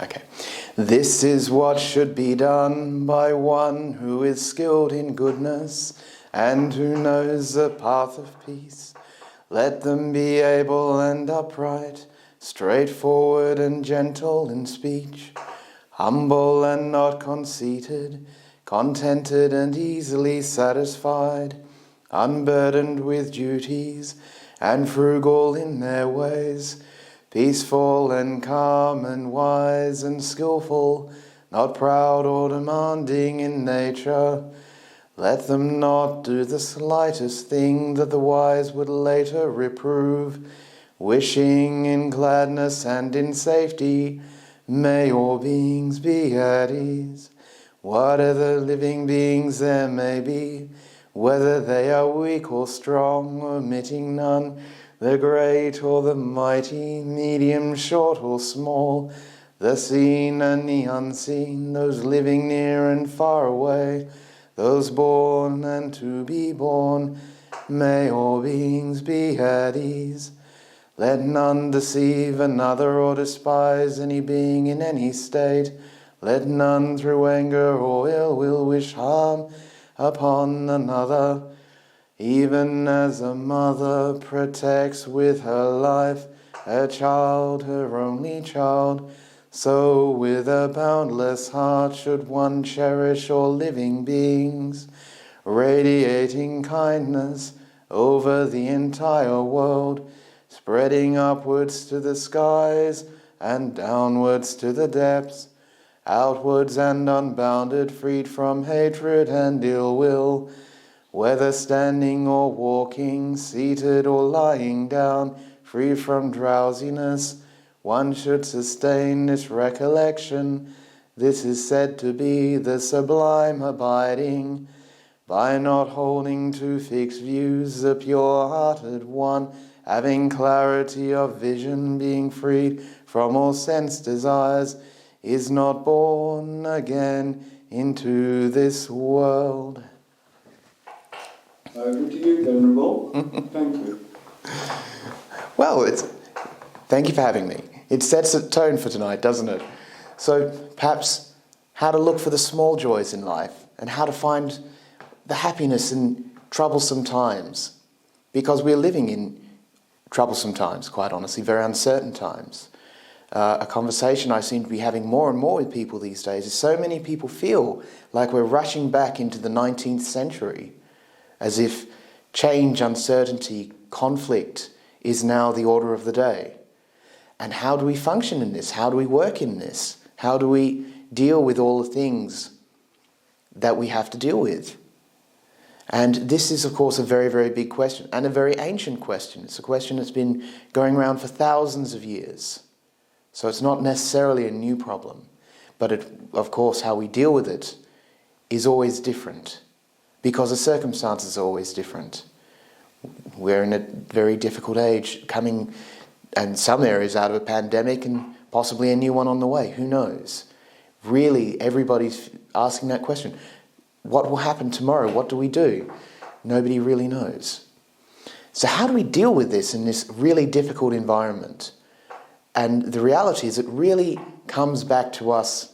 Okay. This is what should be done by one who is skilled in goodness and who knows the path of peace. Let them be able and upright, straightforward and gentle in speech, humble and not conceited, contented and easily satisfied, unburdened with duties, and frugal in their ways, peaceful and calm and wise and skillful, not proud or demanding in nature. Let them not do the slightest thing that the wise would later reprove, wishing in gladness and in safety. May all beings be at ease. Whatever living beings there may be, whether they are weak or strong, omitting none, the great or the mighty, medium, short or small, the seen and the unseen, those living near and far away, those born and to be born, may all beings be at ease. Let none deceive another or despise any being in any state. Let none through anger or ill will wish harm upon another. Even as a mother protects with her life her child, her only child, so with a boundless heart should one cherish all living beings, radiating kindness over the entire world, spreading upwards to the skies and downwards to the depths, outwards and unbounded, freed from hatred and ill will, whether standing or walking, seated or lying down, free from drowsiness. One should sustain this recollection. This is said to be the sublime abiding. By not holding to fixed views, the pure-hearted one, having clarity of vision, being freed from all sense desires, is not born again into this world. Over to you, Venerable. Thank you. Well, thank you for having me. It sets a tone for tonight, doesn't it? So perhaps how to look for the small joys in life and how to find the happiness in troublesome times. Because we're living in troublesome times, quite honestly, very uncertain times. A conversation I seem to be having more and more with people these days is so many people feel like we're rushing back into the 19th century, as if change, uncertainty, conflict is now the order of the day. And how do we function in this? How do we work in this? How do we deal with all the things that we have to deal with? And this is, of course, a very, very big question and a very ancient question. It's a question that's been going around for thousands of years. So it's not necessarily a new problem. But of course, how we deal with it is always different because the circumstances are always different. We're in a very difficult age, coming in some areas out of a pandemic and possibly a new one on the way. Who knows? Really, everybody's asking that question. What will happen tomorrow? What do we do? Nobody really knows. So how do we deal with this in this really difficult environment? And the reality is it really comes back to us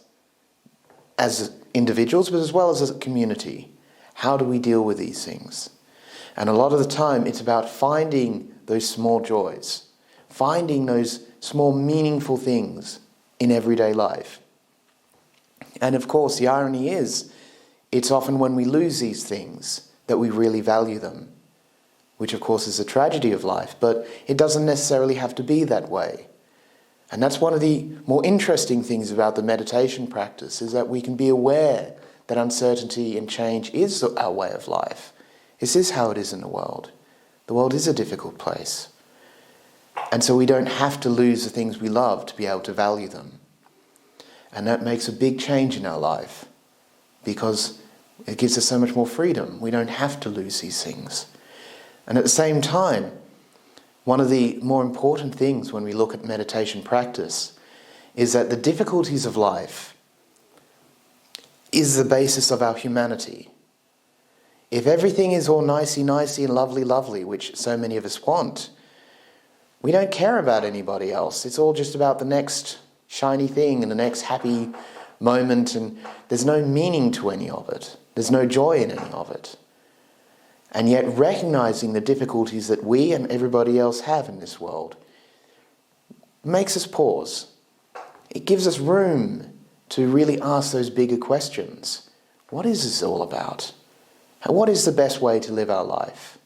as individuals, but as well as a community. How do we deal with these things? And a lot of the time it's about finding those small joys, finding those small meaningful things in everyday life. And of course the irony is, it's often when we lose these things that we really value them, which of course is a tragedy of life, but it doesn't necessarily have to be that way. And that's one of the more interesting things about the meditation practice, is that we can be aware that uncertainty and change is our way of life. This is how it is in the world. The world is a difficult place. And so we don't have to lose the things we love to be able to value them. And that makes a big change in our life, because it gives us so much more freedom. We don't have to lose these things. And at the same time, one of the more important things when we look at meditation practice is that the difficulties of life is the basis of our humanity. If everything is all nicey and lovely, which so many of us want, we don't care about anybody else. It's all just about the next shiny thing and the next happy moment, and there's no meaning to any of it. There's no joy in any of it. And yet recognizing the difficulties that we and everybody else have in this world makes us pause. It gives us room to really ask those bigger questions. What is this all about? What is the best way to live our life?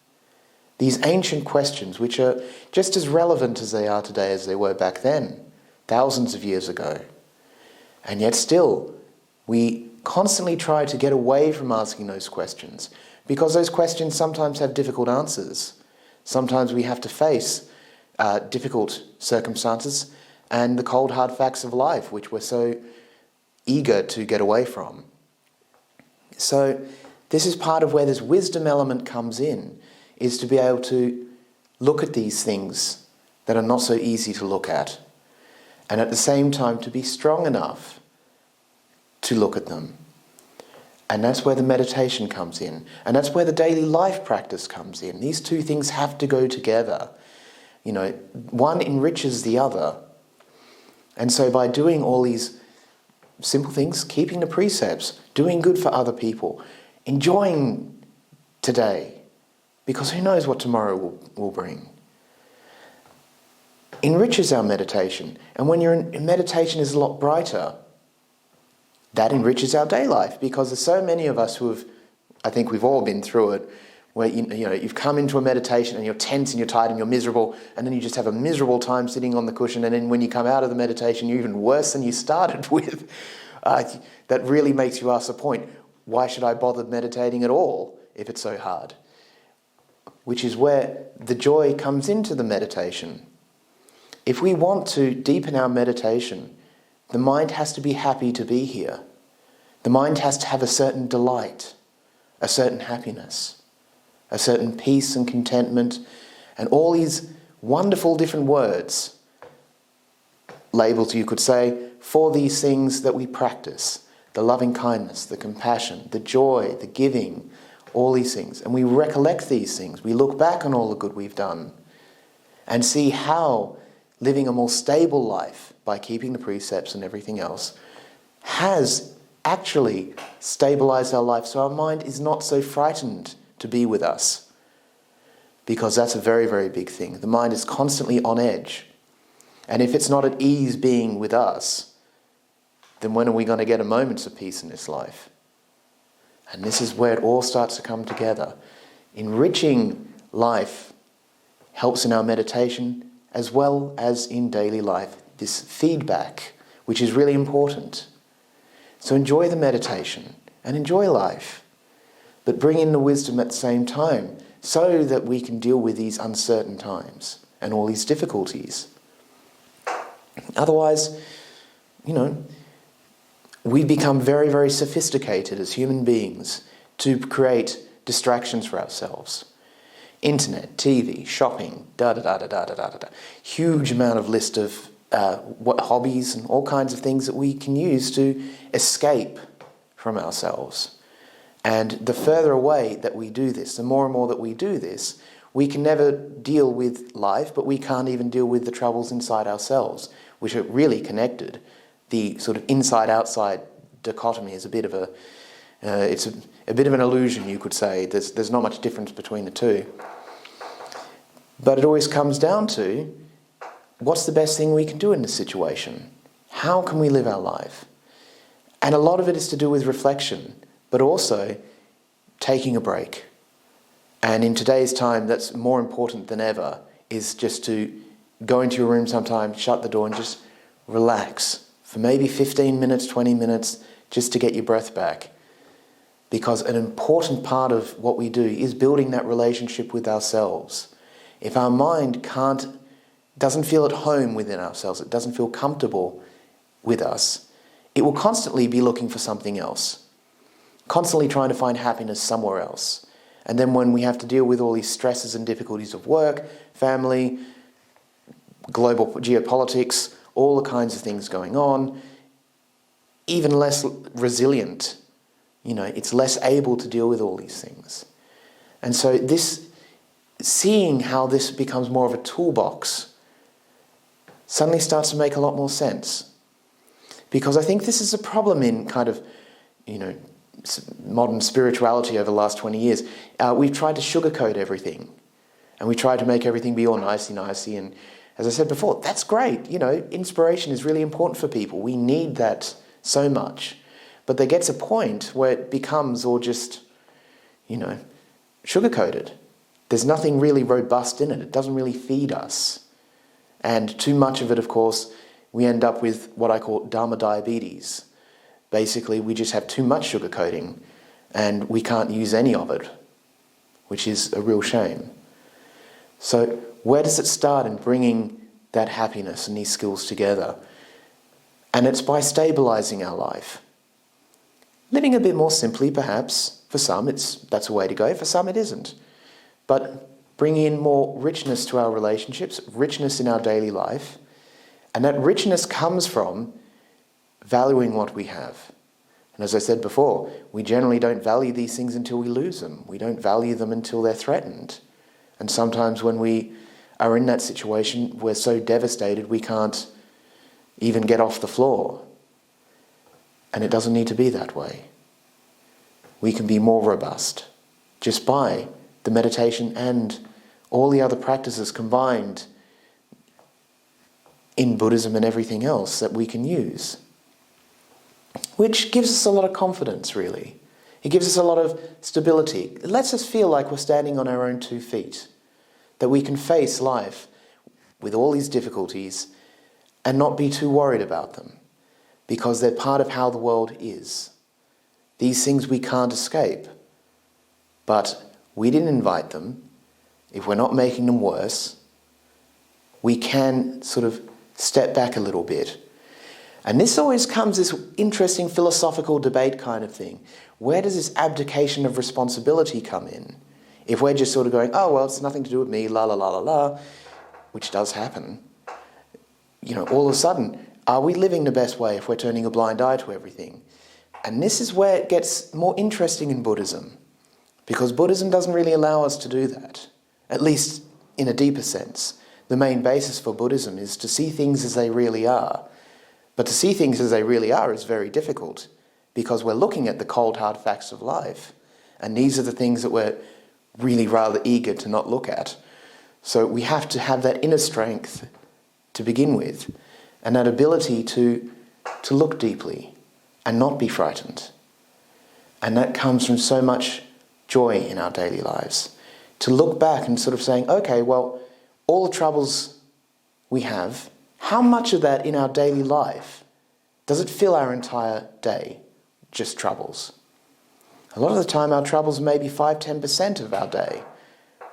These ancient questions, which are just as relevant as they are today as they were back then, thousands of years ago. And yet still, we constantly try to get away from asking those questions, because those questions sometimes have difficult answers. Sometimes we have to face difficult circumstances and the cold hard facts of life, which we're so eager to get away from. So this is part of where this wisdom element comes in, is to be able to look at these things that are not so easy to look at, and at the same time to be strong enough to look at them. And that's where the meditation comes in, and that's where the daily life practice comes in. These two things have to go together. You know, one enriches the other. And so by doing all these simple things, keeping the precepts, doing good for other people, enjoying today, because who knows what tomorrow will bring, enriches our meditation. And when your meditation is a lot brighter, that enriches our day life, because there's so many of us who have, I think we've all been through it, where you've come into a meditation and you're tense and you're tired and you're miserable, and then you just have a miserable time sitting on the cushion, and then when you come out of the meditation you're even worse than you started with. That really makes you ask the point, why should I bother meditating at all if it's so hard? Which is where the joy comes into the meditation. If we want to deepen our meditation, the mind has to be happy to be here. The mind has to have a certain delight, a certain happiness, a certain peace and contentment, and all these wonderful different words, labels you could say, for these things that we practice. The loving kindness, the compassion, the joy, the giving, all these things. And we recollect these things. We look back on all the good we've done and see how living a more stable life by keeping the precepts and everything else has actually stabilized our life, so our mind is not so frightened to be with us. Because that's a very, very big thing. The mind is constantly on edge. And if it's not at ease being with us, then when are we going to get a moment of peace in this life? And this is where it all starts to come together. Enriching life helps in our meditation as well as in daily life. This feedback, which is really important. So enjoy the meditation and enjoy life, but bring in the wisdom at the same time so that we can deal with these uncertain times and all these difficulties. Otherwise, we become very, very sophisticated as human beings to create distractions for ourselves. Internet, TV, shopping, huge amount of list of hobbies and all kinds of things that we can use to escape from ourselves. And the further away that we do this, the more and more that we do this, we can never deal with life, but we can't even deal with the troubles inside ourselves, which are really connected. The sort of inside-outside dichotomy is a bit of it's a bit of an illusion, you could say. There's not much difference between the two. But it always comes down to, what's the best thing we can do in this situation? How can we live our life? And a lot of it is to do with reflection, but also taking a break. And in today's time, that's more important than ever, is just to go into your room sometime, shut the door and just relax for maybe 15 minutes, 20 minutes, just to get your breath back. Because an important part of what we do is building that relationship with ourselves. If our mind doesn't feel at home within ourselves, it doesn't feel comfortable with us, it will constantly be looking for something else, constantly trying to find happiness somewhere else. And then when we have to deal with all these stresses and difficulties of work, family, global geopolitics, all the kinds of things going on, even less resilient. It's less able to deal with all these things. And so seeing how this becomes more of a toolbox suddenly starts to make a lot more sense. Because I think this is a problem in kind of, modern spirituality over the last 20 years. We've tried to sugarcoat everything. And we try to make everything be all nicey. And as I said before, that's great. Inspiration is really important for people. We need that so much. But there gets a point where it becomes all just, sugar-coated. There's nothing really robust in it. It doesn't really feed us. And too much of it, of course, we end up with what I call Dhamma diabetes. Basically, we just have too much sugar-coating and we can't use any of it, which is a real shame. So where does it start in bringing that happiness and these skills together? And it's by stabilizing our life. Living a bit more simply, perhaps. For some, that's a way to go. For some, it isn't. But bringing in more richness to our relationships, richness in our daily life. And that richness comes from valuing what we have. And as I said before, we generally don't value these things until we lose them. We don't value them until they're threatened. And sometimes when we are in that situation, we're so devastated we can't even get off the floor. And it doesn't need to be that way. We can be more robust just by the meditation and all the other practices combined in Buddhism and everything else that we can use. Which gives us a lot of confidence, really. It gives us a lot of stability. It lets us feel like we're standing on our own 2 feet. That we can face life with all these difficulties and not be too worried about them. Because they're part of how the world is. These things we can't escape. But we didn't invite them. If we're not making them worse, we can sort of step back a little bit. And this always comes, this interesting philosophical debate kind of thing. Where does this abdication of responsibility come in? If we're just sort of going, oh, well, it's nothing to do with me, la, la, la, la, la, which does happen. All of a sudden, are we living the best way if we're turning a blind eye to everything? And this is where it gets more interesting in Buddhism. Because Buddhism doesn't really allow us to do that. At least in a deeper sense. The main basis for Buddhism is to see things as they really are. But to see things as they really are is very difficult. Because we're looking at the cold, hard facts of life. And these are the things that we're really rather eager to not look at. So we have to have that inner strength to begin with. And that ability to look deeply and not be frightened. And that comes from so much joy in our daily lives. To look back and sort of saying, okay, well, all the troubles we have, how much of that in our daily life does it fill our entire day? Just troubles. A lot of the time our troubles may be 5-10% of our day.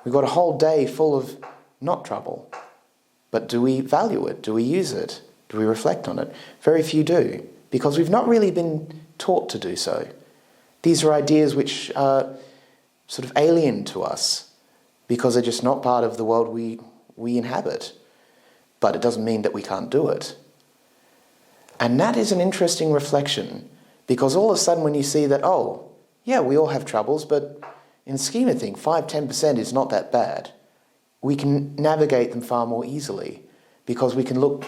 We've got a whole day full of not trouble. But do we value it? Do we use it? Do we reflect on it? Very few do, because we've not really been taught to do so. These are ideas which are sort of alien to us, because they're just not part of the world we inhabit. But it doesn't mean that we can't do it. And that is an interesting reflection, because all of a sudden when you see that, oh, yeah, we all have troubles, but in the scheme of things, 5-10% is not that bad. We can navigate them far more easily, because we can look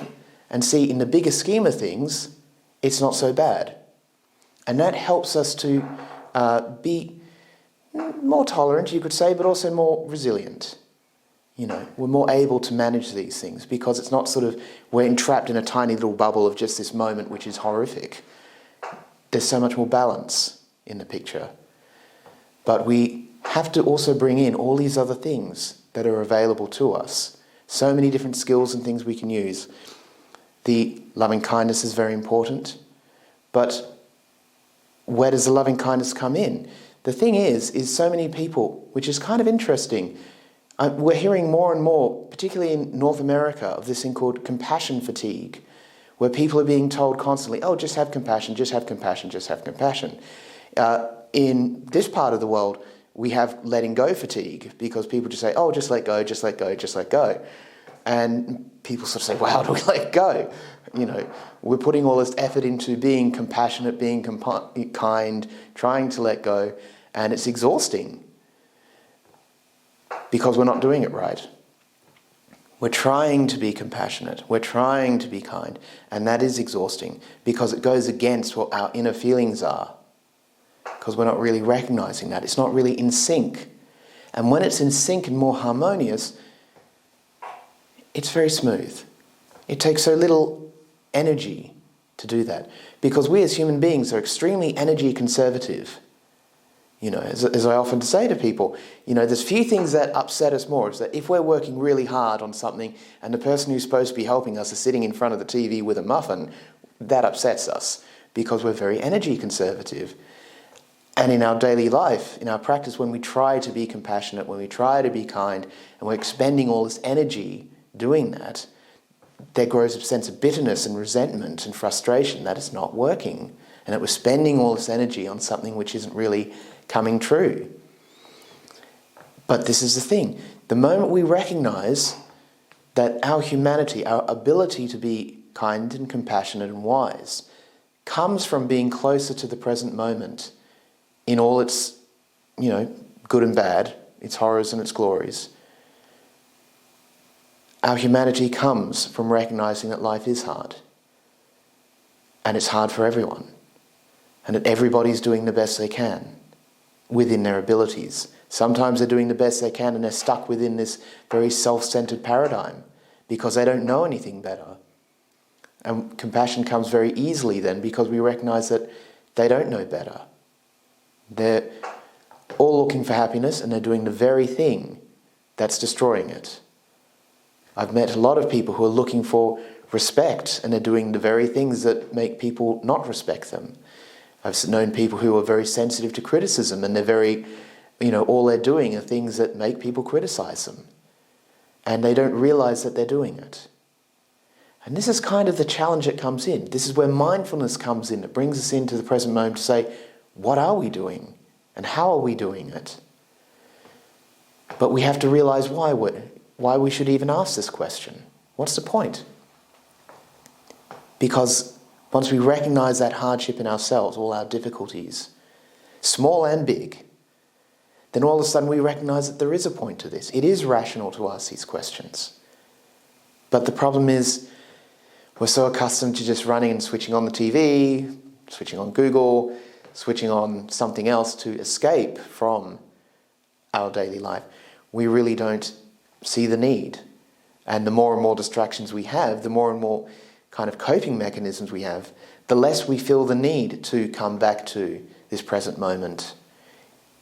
and see in the bigger scheme of things, it's not so bad. And that helps us to be more tolerant, you could say, but also more resilient. We're more able to manage these things, because it's not sort of, we're entrapped in a tiny little bubble of just this moment which is horrific. There's so much more balance in the picture. But we have to also bring in all these other things that are available to us. So many different skills and things we can use. The loving kindness is very important. But where does the loving kindness come in? The thing is so many people, which is kind of interesting, we're hearing more and more, particularly in North America, of this thing called compassion fatigue, where people are being told constantly, oh, just have compassion, just have compassion, just have compassion. In this part of the world, we have letting go fatigue, because people just say, oh, just let go, just let go, just let go. And people sort of say, well, how do we let go? We're putting all this effort into being compassionate, being kind, trying to let go, and it's exhausting because we're not doing it right. We're trying to be compassionate, we're trying to be kind, and that is exhausting because it goes against what our inner feelings are, because we're not really recognizing that. It's not really in sync. And when it's in sync and more harmonious, it's very smooth. It takes so little energy to do that, because we as human beings are extremely energy conservative. As I often say to people, there's few things that upset us more. Is that if we're working really hard on something and the person who's supposed to be helping us is sitting in front of the TV with a muffin, that upsets us because we're very energy conservative. And in our daily life, in our practice, when we try to be compassionate, when we try to be kind, and we're expending all this energy doing that, there grows a sense of bitterness and resentment and frustration that it's not working, and that we're spending all this energy on something which isn't really coming true. But this is the thing. The moment we recognize that our humanity, our ability to be kind and compassionate and wise, comes from being closer to the present moment in all its, good and bad, its horrors and its glories. Our humanity comes from recognizing that life is hard. And it's hard for everyone. And that everybody's doing the best they can within their abilities. Sometimes they're doing the best they can and they're stuck within this very self-centered paradigm because they don't know anything better. And compassion comes very easily then because we recognize that they don't know better. They're all looking for happiness and they're doing the very thing that's destroying it. I've met a lot of people who are looking for respect and they're doing the very things that make people not respect them. I've known people who are very sensitive to criticism and they're very, all they're doing are things that make people criticize them. And they don't realize that they're doing it. And this is kind of the challenge that comes in. This is where mindfulness comes in. It brings us into the present moment to say, what are we doing? And how are we doing it? But we have to realize why we should even ask this question. What's the point? Because once we recognize that hardship in ourselves, all our difficulties, small and big, then all of a sudden we recognize that there is a point to this. It is rational to ask these questions. But the problem is we're so accustomed to just running and switching on the TV, switching on Google, switching on something else to escape from our daily life. We really don't see the need. And the more and more distractions we have, the more and more kind of coping mechanisms we have, the less we feel the need to come back to this present moment,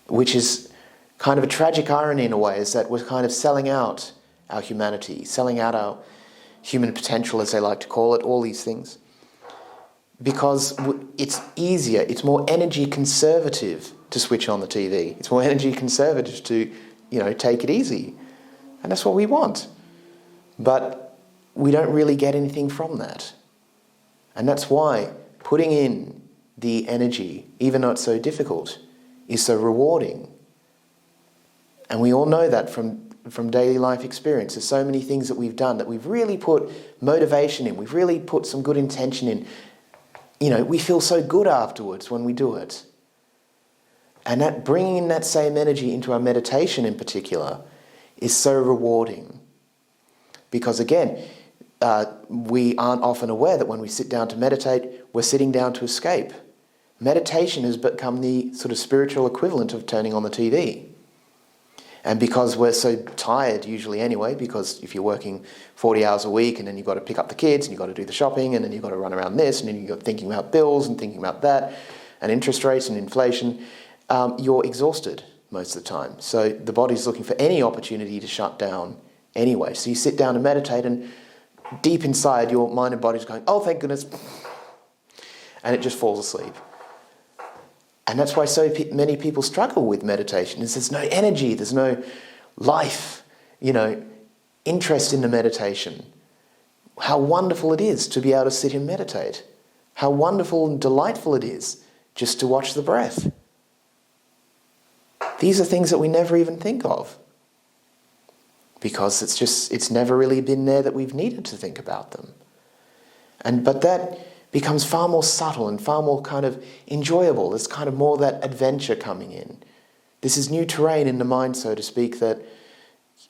which is kind of a tragic irony in a way, is that we're kind of selling out our humanity, selling out our human potential, as they like to call it, all these things, because it's easier, it's more energy conservative to switch on the TV. It's more energy conservative to, take it easy. And that's what we want. But we don't really get anything from that. And that's why putting in the energy, even though it's so difficult, is so rewarding. And we all know that from daily life experience. There's so many things that we've done that we've really put motivation in. We've really put some good intention in. We feel so good afterwards when we do it. And that bringing in that same energy into our meditation in particular is so rewarding. Because again, we aren't often aware that when we sit down to meditate, we're sitting down to escape. Meditation has become the sort of spiritual equivalent of turning on the TV. And because we're so tired usually anyway, because if you're working 40 hours a week and then you've got to pick up the kids and you've got to do the shopping and then you've got to run around this and then you've got thinking about bills and thinking about that and interest rates and inflation, you're exhausted most of the time. So the body's looking for any opportunity to shut down anyway. So you sit down and meditate and deep inside your mind and body's going, oh, thank goodness. And it just falls asleep. And that's why so many people struggle with meditation, is there's no energy, there's no life, interest in the meditation. How wonderful it is to be able to sit and meditate. How wonderful and delightful it is just to watch the breath. These are things that we never even think of. Because it's never really been there that we've needed to think about them. But that becomes far more subtle and far more kind of enjoyable. There's kind of more that adventure coming in. This is new terrain in the mind, so to speak, that,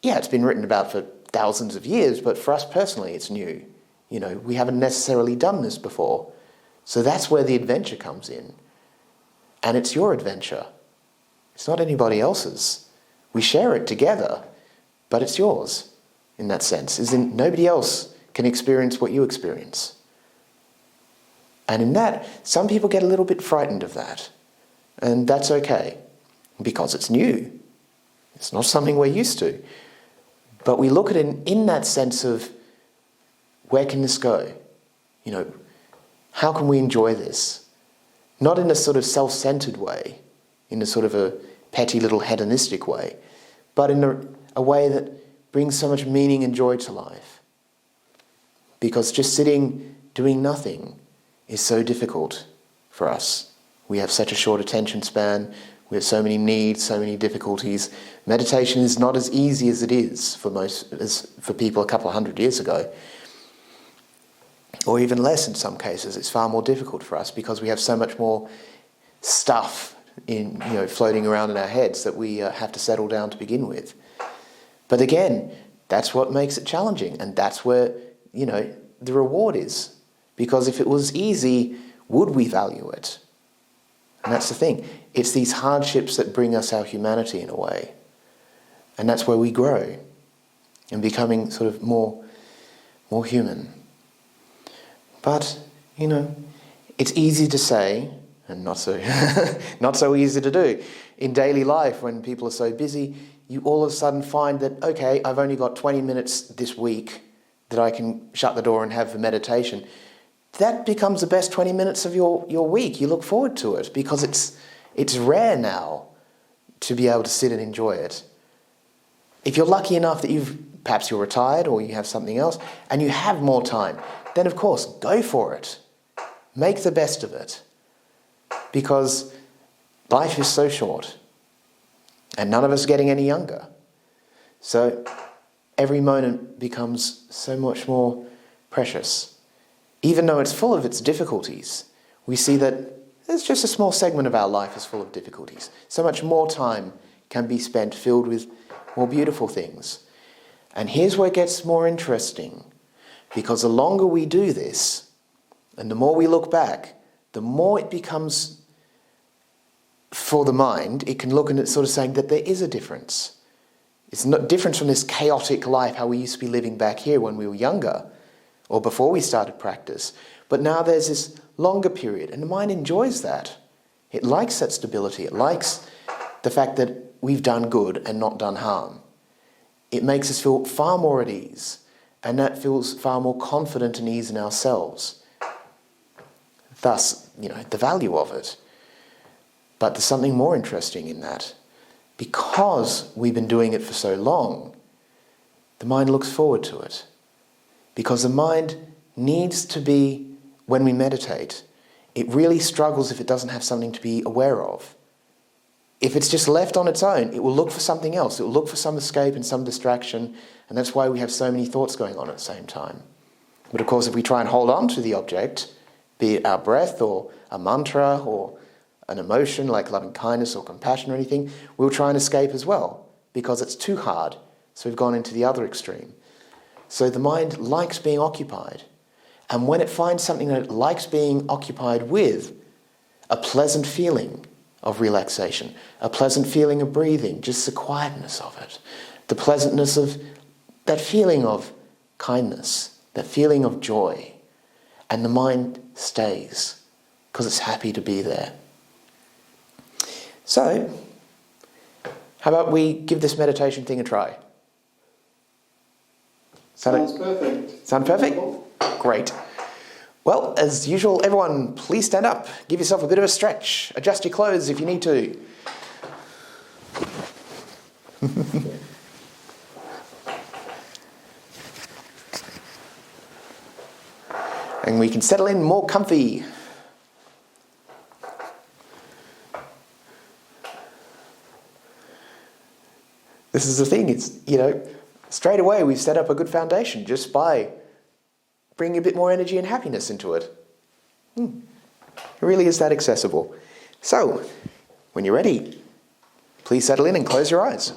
it's been written about for thousands of years, but for us personally it's new. We haven't necessarily done this before. So that's where the adventure comes in. And it's your adventure. It's not anybody else's. We share it together, but it's yours in that sense. As in, nobody else can experience what you experience. And in that, some people get a little bit frightened of that. And that's okay, because it's new. It's not something we're used to. But we look at it in that sense of, where can this go? How can we enjoy this? Not in a sort of self-centered way, in a sort of a petty little hedonistic way, but in a way that brings so much meaning and joy to life. Because just sitting, doing nothing, is so difficult for us. We have such a short attention span, we have so many needs, so many difficulties. Meditation is not as easy as it is for people a couple of hundred years ago. Or even less in some cases. It's far more difficult for us because we have so much more stuff floating around in our heads that we have to settle down to begin with. But again, that's what makes it challenging, and that's where the reward is. Because if it was easy, would we value it? And that's the thing. It's these hardships that bring us our humanity in a way. And that's where we grow and becoming sort of more human. But, it's easy to say, and not so not so easy to do. In daily life, when people are so busy, you all of a sudden find that, okay, I've only got 20 minutes this week that I can shut the door and have for meditation. That becomes the best 20 minutes of your week. You look forward to it because it's rare now to be able to sit and enjoy it. If you're lucky enough that perhaps you're retired or you have something else and you have more time, then of course, go for it. Make the best of it. Because life is so short. And none of us are getting any younger. So every moment becomes so much more precious. Even though it's full of its difficulties, we see that there's just a small segment of our life is full of difficulties. So much more time can be spent filled with more beautiful things. And here's where it gets more interesting. Because the longer we do this, and the more we look back, the more it becomes, for the mind, it can look and it's sort of saying that there is a difference. It's not different from this chaotic life, how we used to be living back here when we were younger, or before we started practice. But now there's this longer period, and the mind enjoys that. It likes that stability. It likes the fact that we've done good and not done harm. It makes us feel far more at ease. And that feels far more confident and ease in ourselves. Thus, the value of it. But there's something more interesting in that. Because we've been doing it for so long, the mind looks forward to it. Because the mind needs to be, when we meditate, it really struggles if it doesn't have something to be aware of. If it's just left on its own, it will look for something else. It will look for some escape and some distraction, and that's why we have so many thoughts going on at the same time. But of course, if we try and hold on to the object, be it our breath or a mantra or an emotion like loving kindness or compassion or anything, we'll try and escape as well, because it's too hard. So we've gone into the other extreme. So the mind likes being occupied. And when it finds something that it likes being occupied with, a pleasant feeling of relaxation, a pleasant feeling of breathing, just the quietness of it, the pleasantness of that feeling of kindness, that feeling of joy, and the mind stays because it's happy to be there. So, how about we give this meditation thing a try? Sounds perfect. Sound perfect? Great. Well, as usual, everyone, please stand up. Give yourself a bit of a stretch. Adjust your clothes if you need to. And we can settle in more comfy. This is the thing, it's, straight away we've set up a good foundation just by bringing a bit more energy and happiness into it. It really is that accessible. So, when you're ready, please settle in and close your eyes.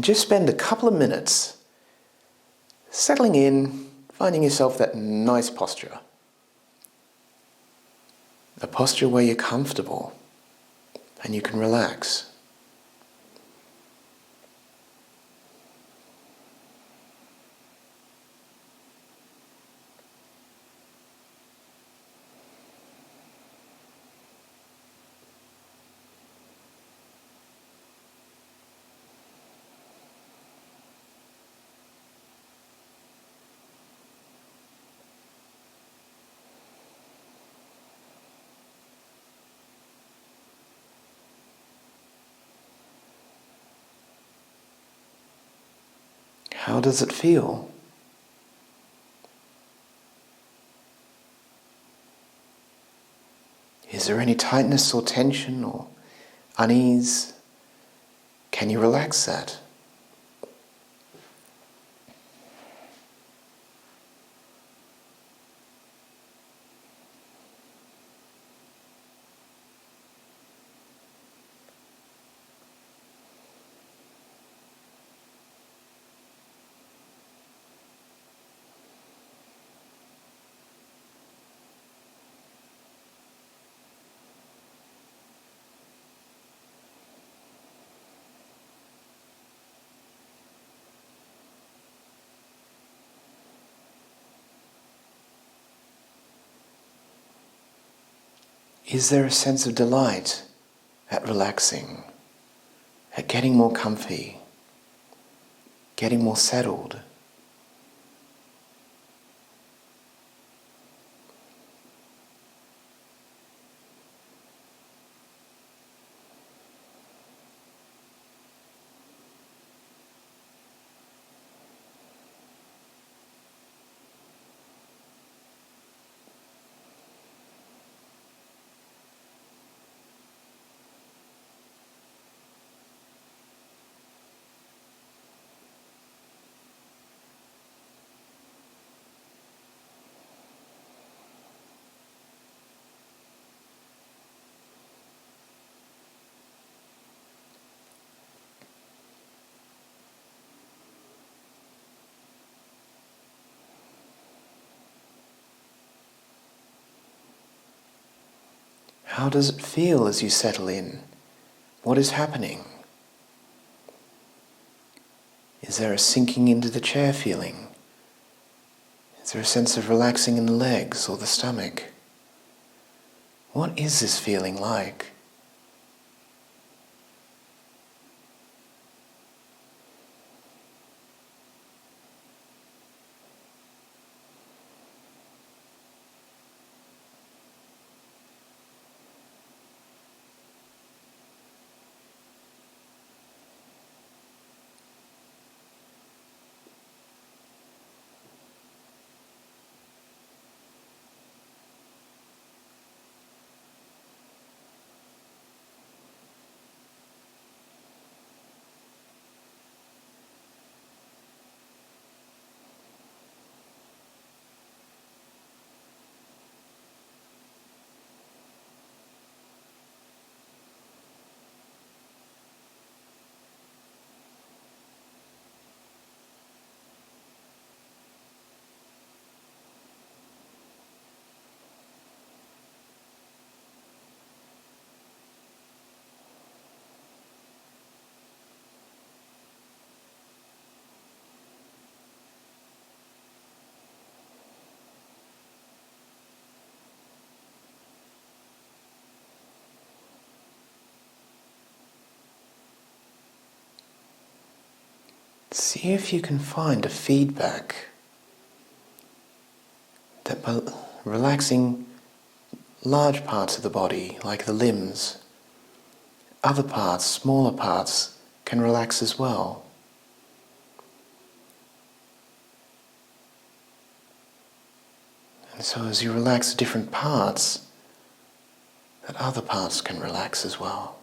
And just spend a couple of minutes settling in, finding yourself that nice posture. A posture where you're comfortable and you can relax. How does it feel? Is there any tightness or tension or unease? Can you relax that? Is there a sense of delight at relaxing, at getting more comfy, getting more settled? How does it feel as you settle in? What is happening? Is there a sinking into the chair feeling? Is there a sense of relaxing in the legs or the stomach? What is this feeling like? See if you can find a feedback that by relaxing large parts of the body, like the limbs, other parts, smaller parts, can relax as well. And so as you relax different parts, that other parts can relax as well.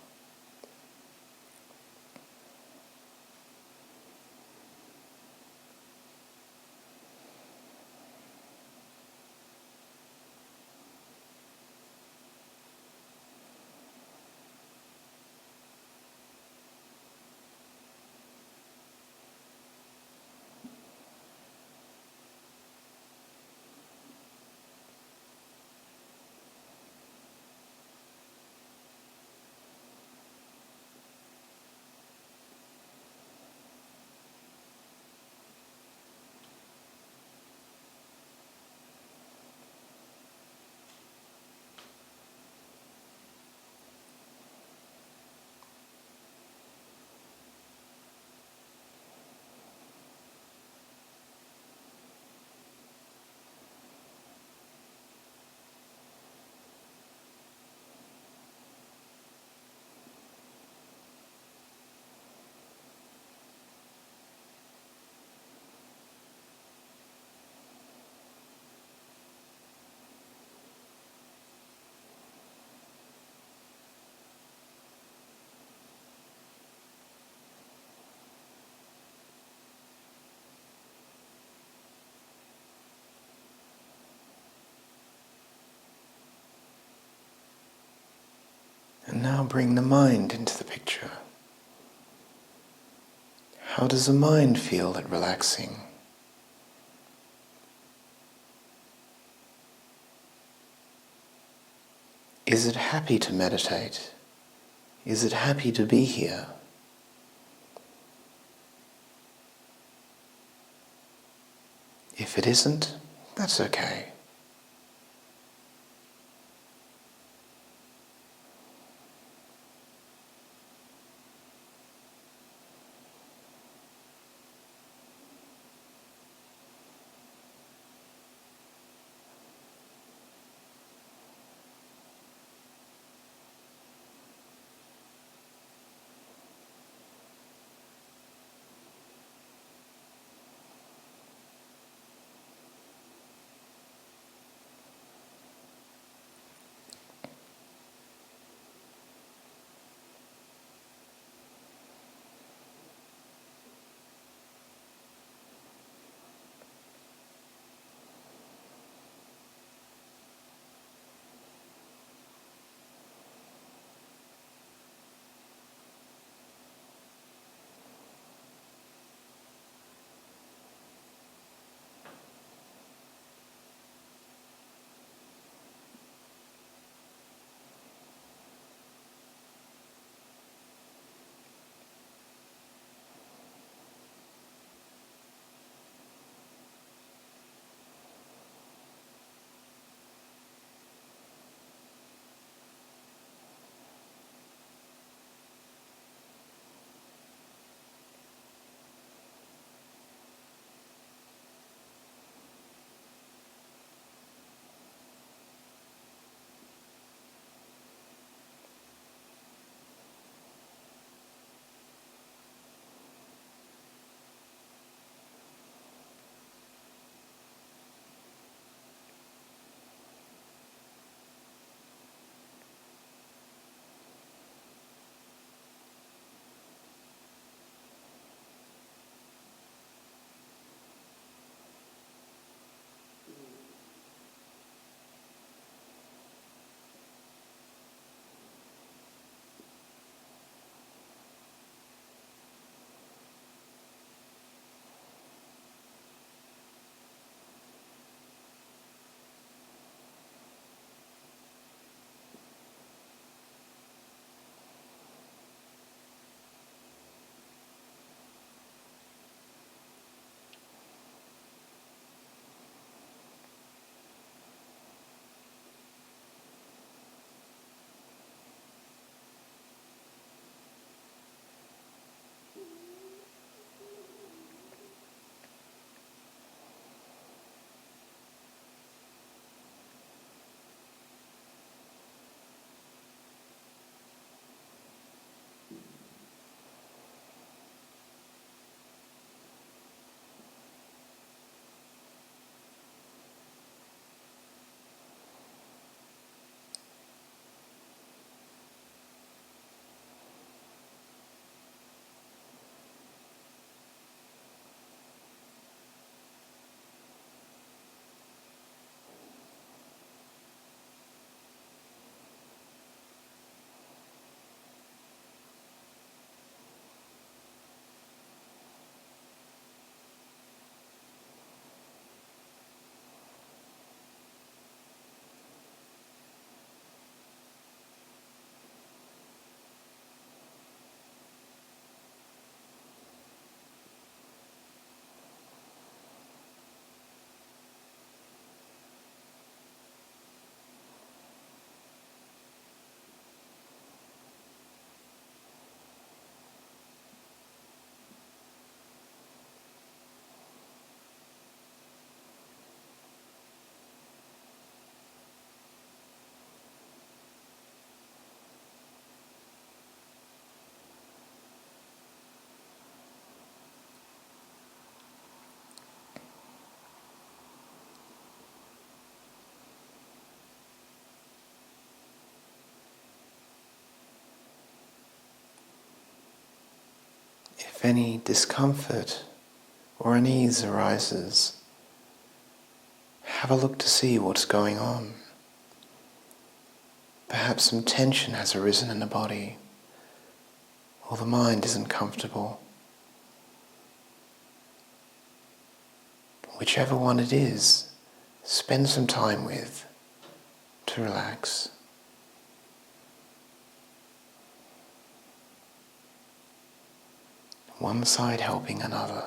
Now bring the mind into the picture. How does the mind feel at relaxing? Is it happy to meditate? Is it happy to be here? If it isn't, that's okay. If any discomfort or unease arises, have a look to see what's going on. Perhaps some tension has arisen in the body, or the mind isn't comfortable. Whichever one it is, spend some time with to relax. One side helping another.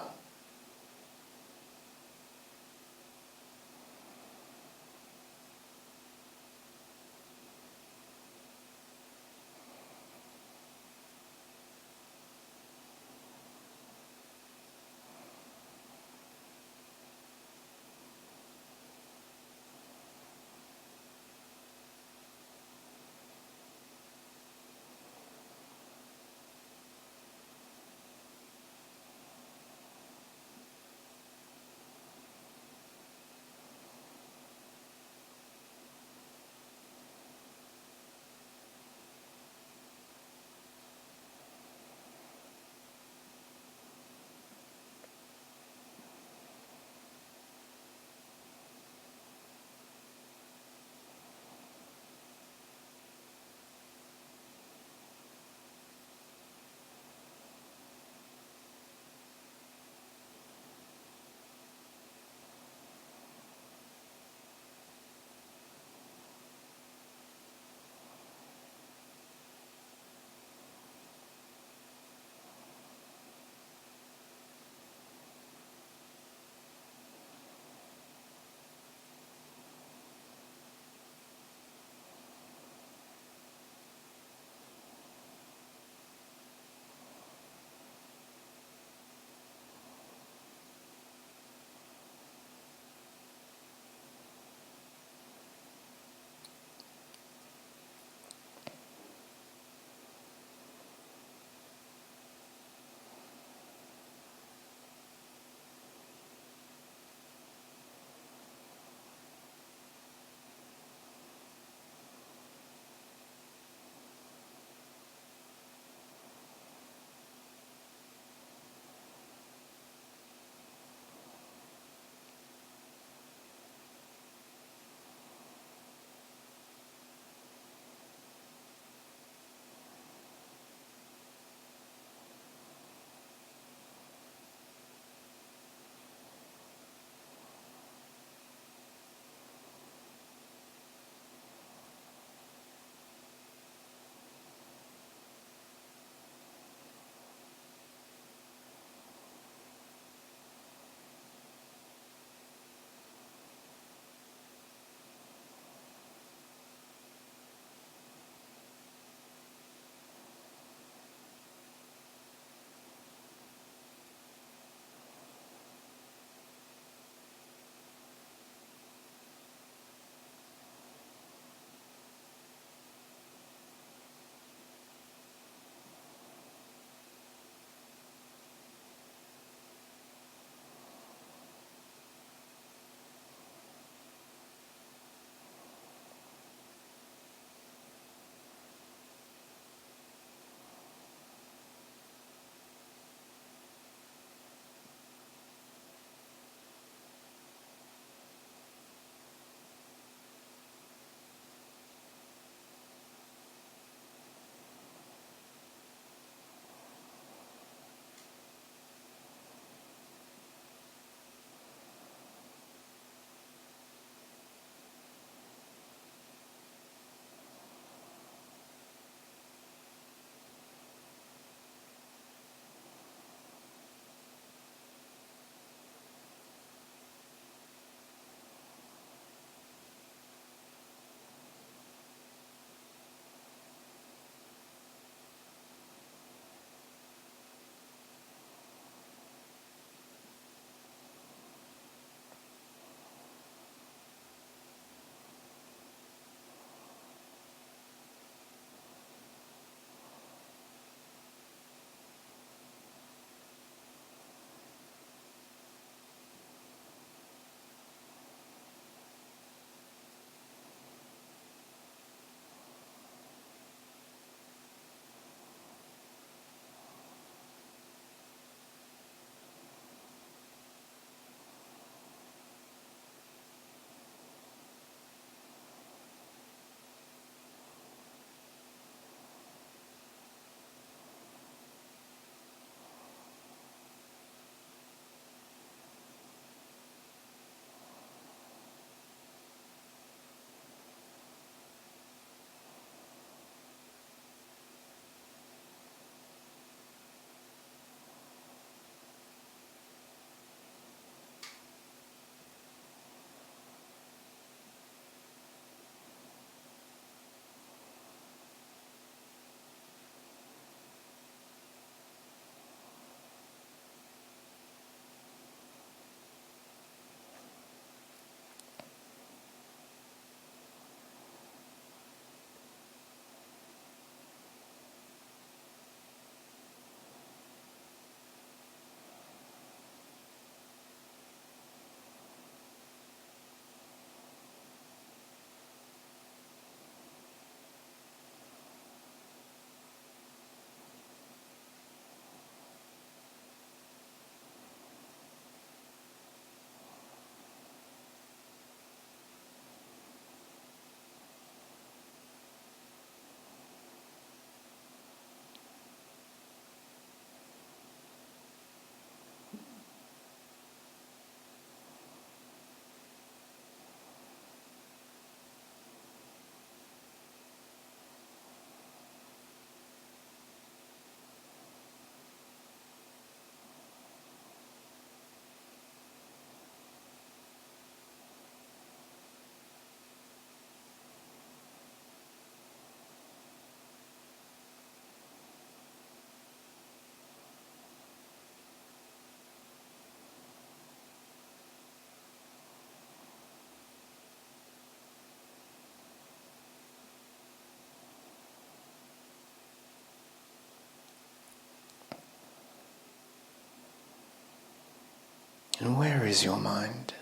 And where is your mind?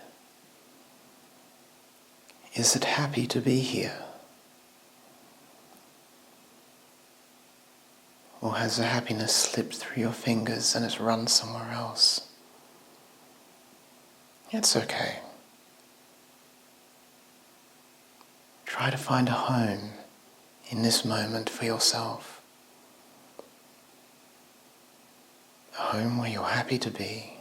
Is it happy to be here? Or has the happiness slipped through your fingers and it's run somewhere else? It's okay. Try to find a home in this moment for yourself. A home where you're happy to be.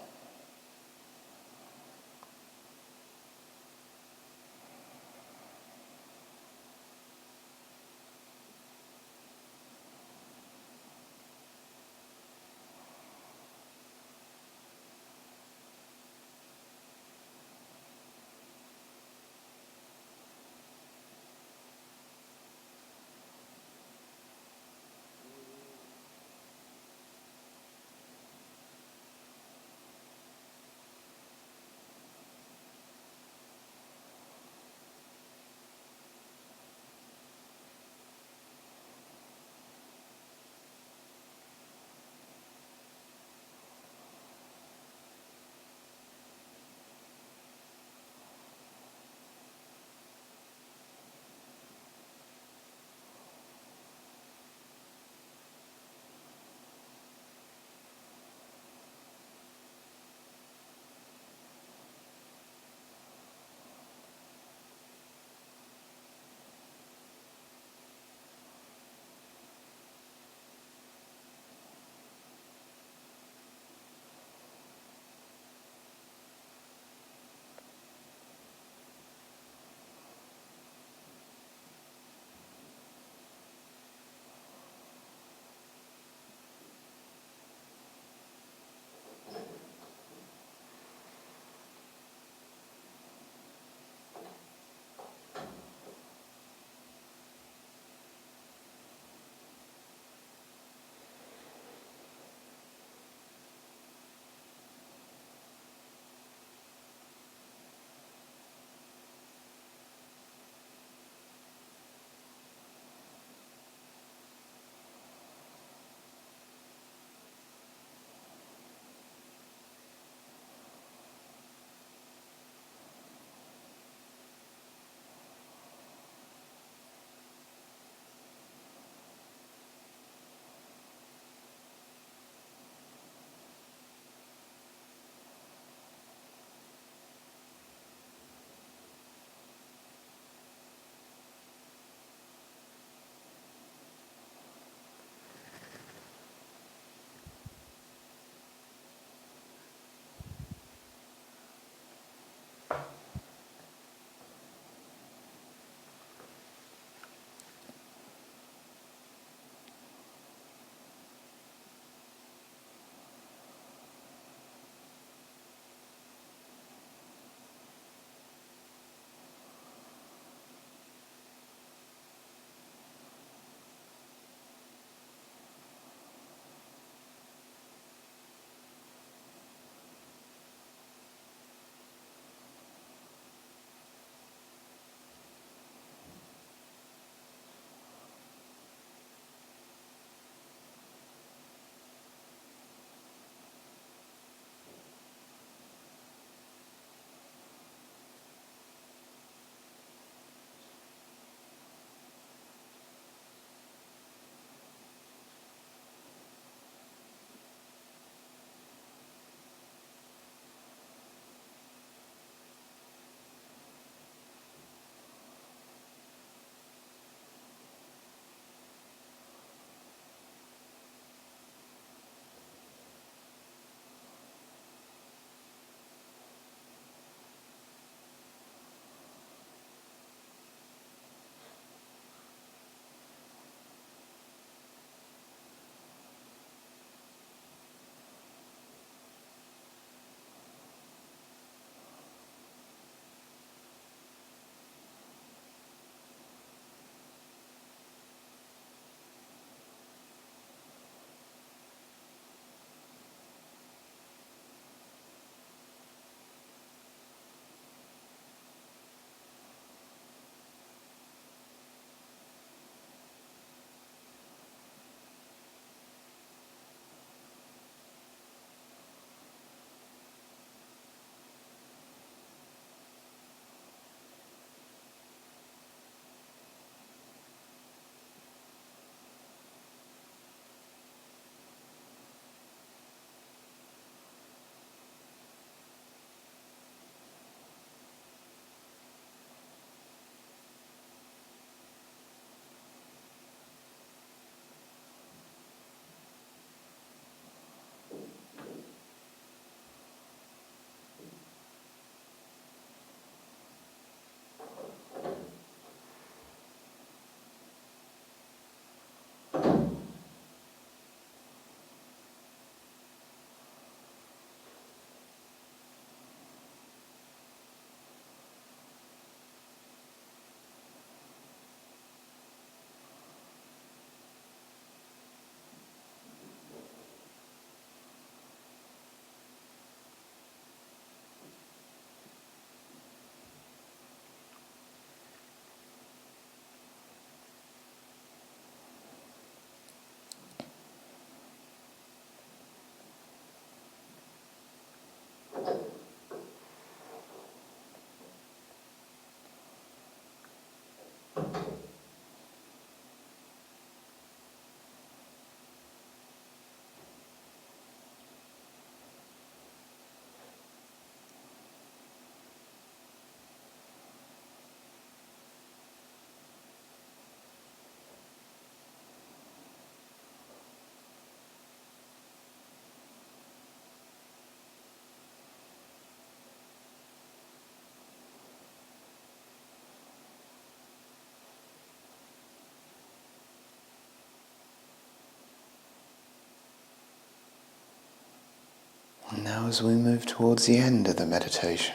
Now as we move towards the end of the meditation,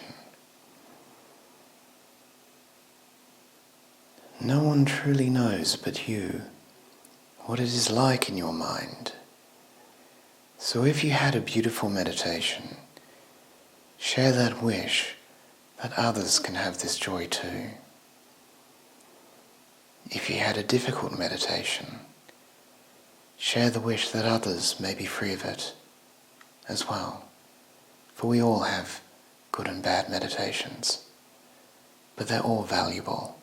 no one truly knows but you what it is like in your mind. So if you had a beautiful meditation, share that wish that others can have this joy too. If you had a difficult meditation, share the wish that others may be free of it as well. For we all have good and bad meditations, but they're all valuable.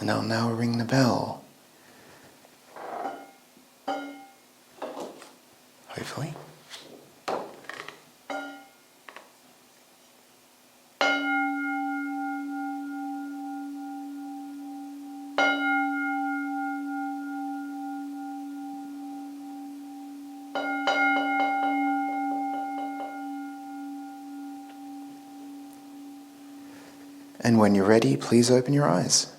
And I'll now ring the bell. Hopefully. And when you're ready, please open your eyes.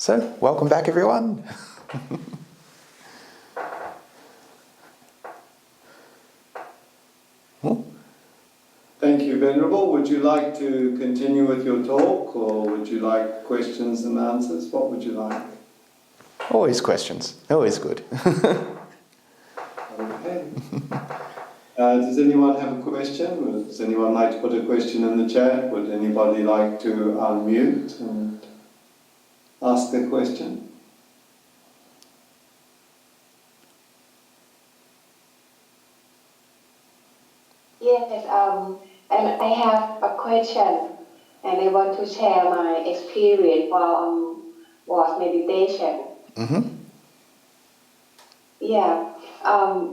So, welcome back everyone. Thank you, Venerable. Would you like to continue with your talk, or would you like questions and answers? What would you like? Always questions. Always good. Okay. Does anyone have a question? Does anyone like to put a question in the chat? Would anybody like to unmute and ask a question? Yes, and I have a question, and I want to share my experience while was meditation. Mm-hmm. Yeah,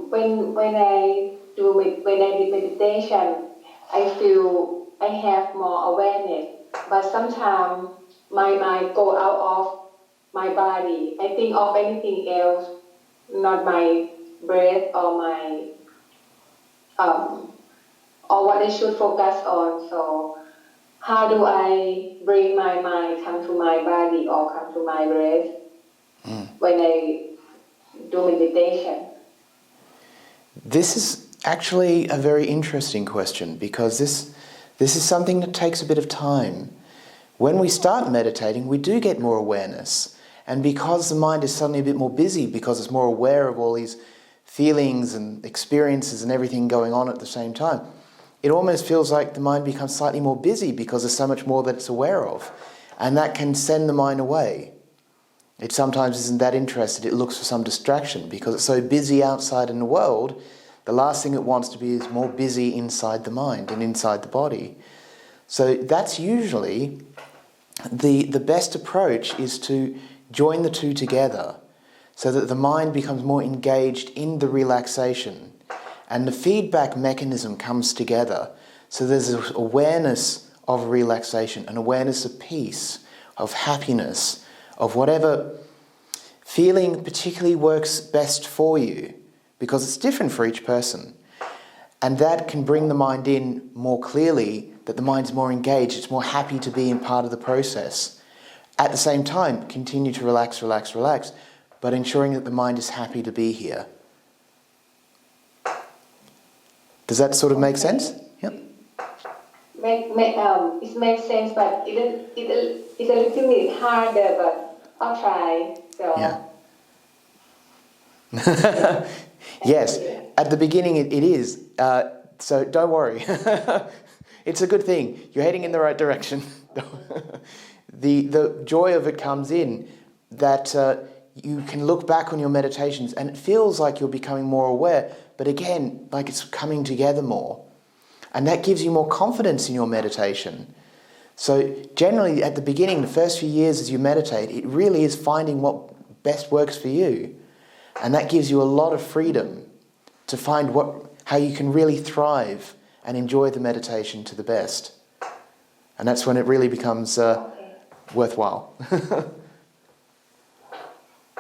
when I did meditation, I feel I have more awareness, but sometimes my mind go out of my body. I think of anything else, not my breath or my or what I should focus on. So how do I bring my mind come to my body or come to my breath when I do meditation? This is actually a very interesting question, because this is something that takes a bit of time. When we start meditating, we do get more awareness. And because the mind is suddenly a bit more busy, because it's more aware of all these feelings and experiences and everything going on at the same time, it almost feels like the mind becomes slightly more busy because there's so much more that it's aware of. And that can send the mind away. It sometimes isn't that interested, it looks for some distraction because it's so busy outside in the world. The last thing it wants to be is more busy inside the mind and inside the body. So that's usually the best approach, is to join the two together so that the mind becomes more engaged in the relaxation and the feedback mechanism comes together. So there's an awareness of relaxation, an awareness of peace, of happiness, of whatever feeling particularly works best for you, because it's different for each person. And that can bring the mind in more clearly, that the mind's more engaged, it's more happy to be in part of the process. At the same time, continue to relax, relax, relax, but ensuring that the mind is happy to be here. Does that sort of make sense? Yep. It makes sense, but it's a little bit harder, but I'll try. So. Yeah. Yes, at the beginning it is. So don't worry. It's a good thing. You're heading in the right direction. The joy of it comes in that you can look back on your meditations and it feels like you're becoming more aware, but again, like it's coming together more. And that gives you more confidence in your meditation. So generally at the beginning, the first few years as you meditate, it really is finding what best works for you. And that gives you a lot of freedom to find how you can really thrive and enjoy the meditation to the best. And that's when it really becomes worthwhile.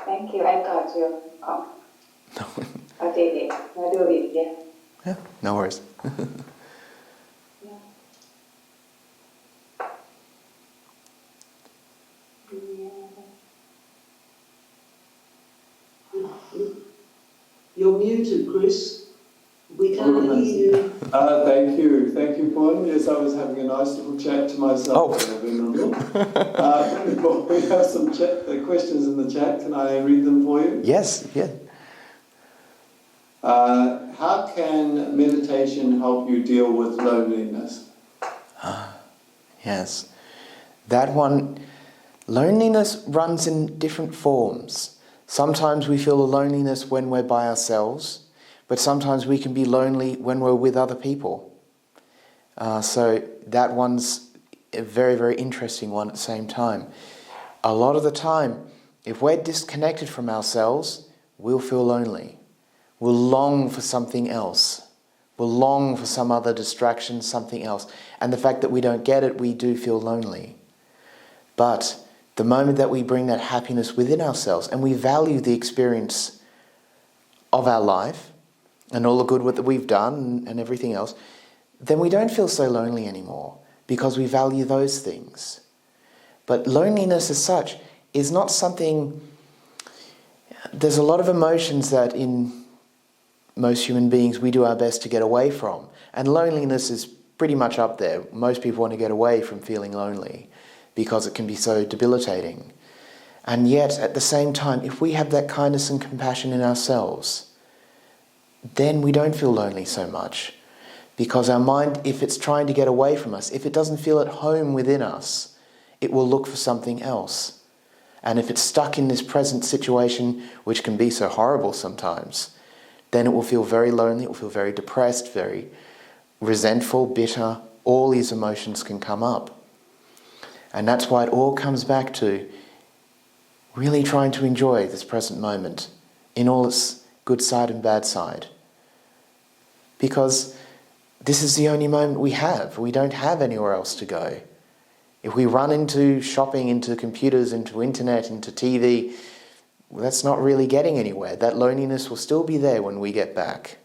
Thank you. I got you. I'll take it. I'll do it, yeah. Yeah, no worries. You're muted, Chris. We can't hear you. Thank you. Thank you, Paul. Yes, I was having a nice little chat to myself. Venerable. We have some questions in the chat. Can I read them for you? Yes, yeah. How can meditation help you deal with loneliness? Yes. That one, loneliness runs in different forms. Sometimes we feel a loneliness when we're by ourselves, but sometimes we can be lonely when we're with other people. So that one's a very, very interesting one at the same time. A lot of the time, if we're disconnected from ourselves, we'll feel lonely. We'll long for something else. We'll long for some other distraction, something else. And the fact that we don't get it, we do feel lonely. But the moment that we bring that happiness within ourselves and we value the experience of our life and all the good that we've done and everything else, then we don't feel so lonely anymore because we value those things. But loneliness as such is not something... There's a lot of emotions that in most human beings we do our best to get away from. And loneliness is pretty much up there. Most people want to get away from feeling lonely because it can be so debilitating. And yet, at the same time, if we have that kindness and compassion in ourselves, then we don't feel lonely so much. Because our mind, if it's trying to get away from us, if it doesn't feel at home within us, it will look for something else. And if it's stuck in this present situation, which can be so horrible sometimes, then it will feel very lonely, it will feel very depressed, very resentful, bitter. All these emotions can come up. And that's why it all comes back to really trying to enjoy this present moment in all its good side and bad side. Because this is the only moment we have. We don't have anywhere else to go. If we run into shopping, into computers, into internet, into TV, well, that's not really getting anywhere. That loneliness will still be there when we get back.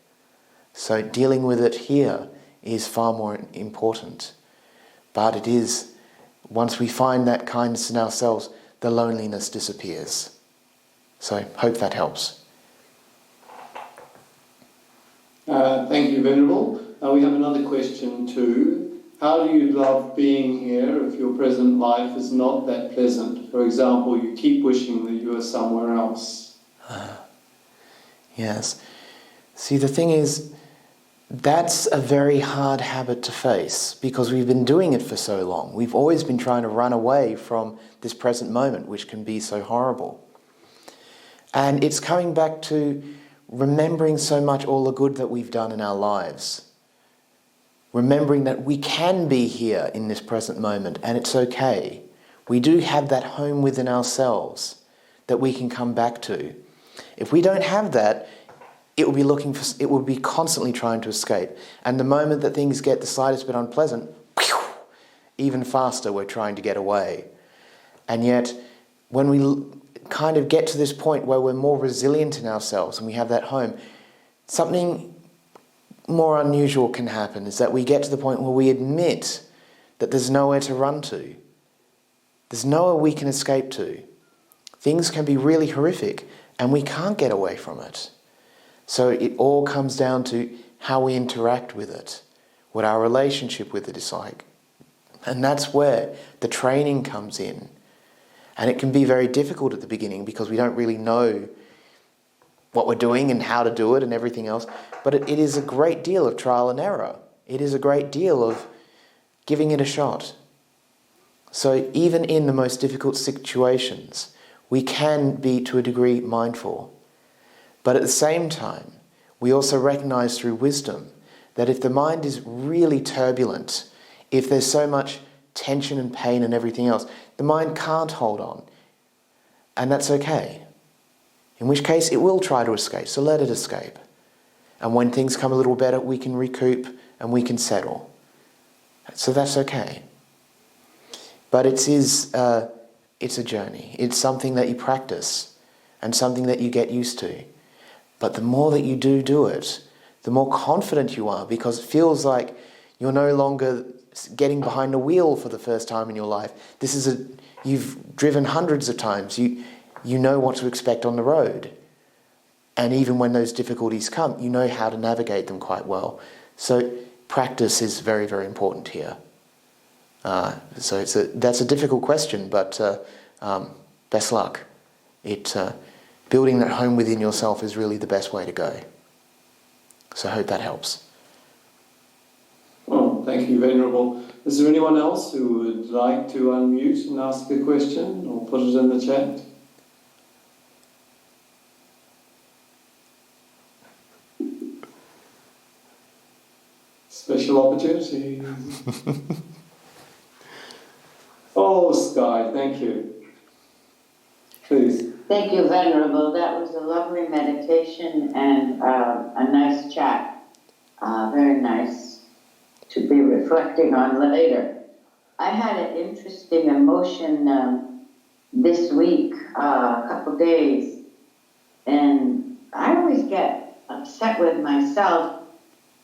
So dealing with it here is far more important. But it is, once we find that kindness in ourselves, the loneliness disappears. So hope that helps. Thank you, Venerable. We have another question too. How do you love being here if your present life is not that pleasant? For example, you keep wishing that you were somewhere else. Yes. See, the thing is, that's a very hard habit to face because we've been doing it for so long. We've always been trying to run away from this present moment, which can be so horrible. And it's coming back to remembering so much all the good that we've done in our lives. Remembering that we can be here in this present moment and it's okay. We do have that home within ourselves that we can come back to. If we don't have that, it will be constantly trying to escape. And the moment that things get the slightest bit unpleasant, even faster we're trying to get away. And yet, when we kind of get to this point where we're more resilient in ourselves and we have that home, something more unusual can happen, is that we get to the point where we admit that there's nowhere to run to. There's nowhere we can escape to. Things can be really horrific and we can't get away from it. So it all comes down to how we interact with it, what our relationship with it is like. And that's where the training comes in. And it can be very difficult at the beginning because we don't really know what we're doing and how to do it and everything else. But it is a great deal of trial and error. It is a great deal of giving it a shot. So even in the most difficult situations, we can be to a degree mindful. But at the same time, we also recognize through wisdom that if the mind is really turbulent, if there's so much tension and pain and everything else, the mind can't hold on. And that's okay. In which case it will try to escape, so let it escape. And when things come a little better, we can recoup and we can settle. So that's okay. But it's a journey. It's something that you practice and something that you get used to. But the more that you do it, the more confident you are, because it feels like you're no longer getting behind a wheel for the first time in your life. You've driven hundreds of times. You know what to expect on the road. And even when those difficulties come, you know how to navigate them quite well. So practice is very, very important here. So that's a difficult question, but best luck. Building that home within yourself is really the best way to go. So I hope that helps. Well, thank you, Venerable. Is there anyone else who would like to unmute and ask a question or put it in the chat? Special opportunity. Oh, Sky, thank you. Please. Thank you, Venerable. That was a lovely meditation and a nice chat. Very nice to be reflecting on later. I had an interesting emotion this week, a couple days, and I always get upset with myself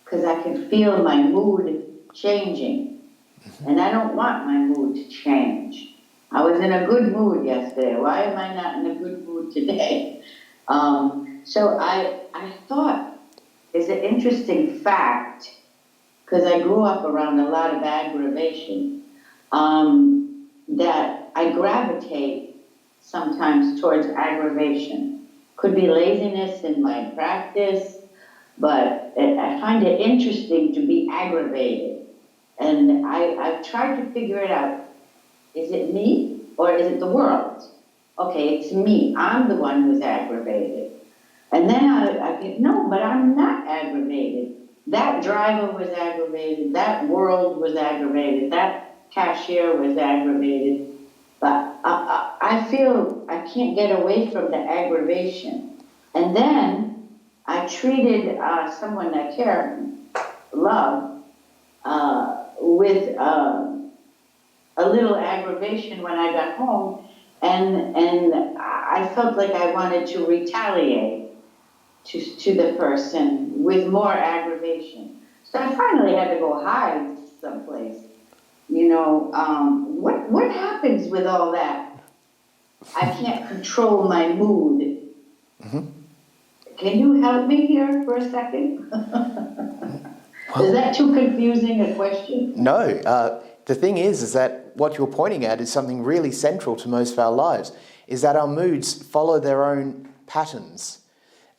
because I can feel my mood changing, and I don't want my mood to change. I was in a good mood yesterday. Why am I not in a good mood today? So I thought it's an interesting fact, because I grew up around a lot of aggravation, that I gravitate sometimes towards aggravation. Could be laziness in my practice, but I find it interesting to be aggravated. And I've tried to figure it out. Is it me or is it the world? Okay, it's me. I'm the one who's aggravated. And then I think, no, but I'm not aggravated. That driver was aggravated. That world was aggravated. That cashier was aggravated. But I feel I can't get away from the aggravation. And then I treated someone I care, love, with a little aggravation when I got home, and I felt like I wanted to retaliate to the person with more aggravation. So I finally had to go hide someplace. You know, what happens with all that? I can't control my mood. Mm-hmm. Can you help me here for a second? Is that too confusing a question? No. The thing is that what you're pointing at is something really central to most of our lives, is that our moods follow their own patterns.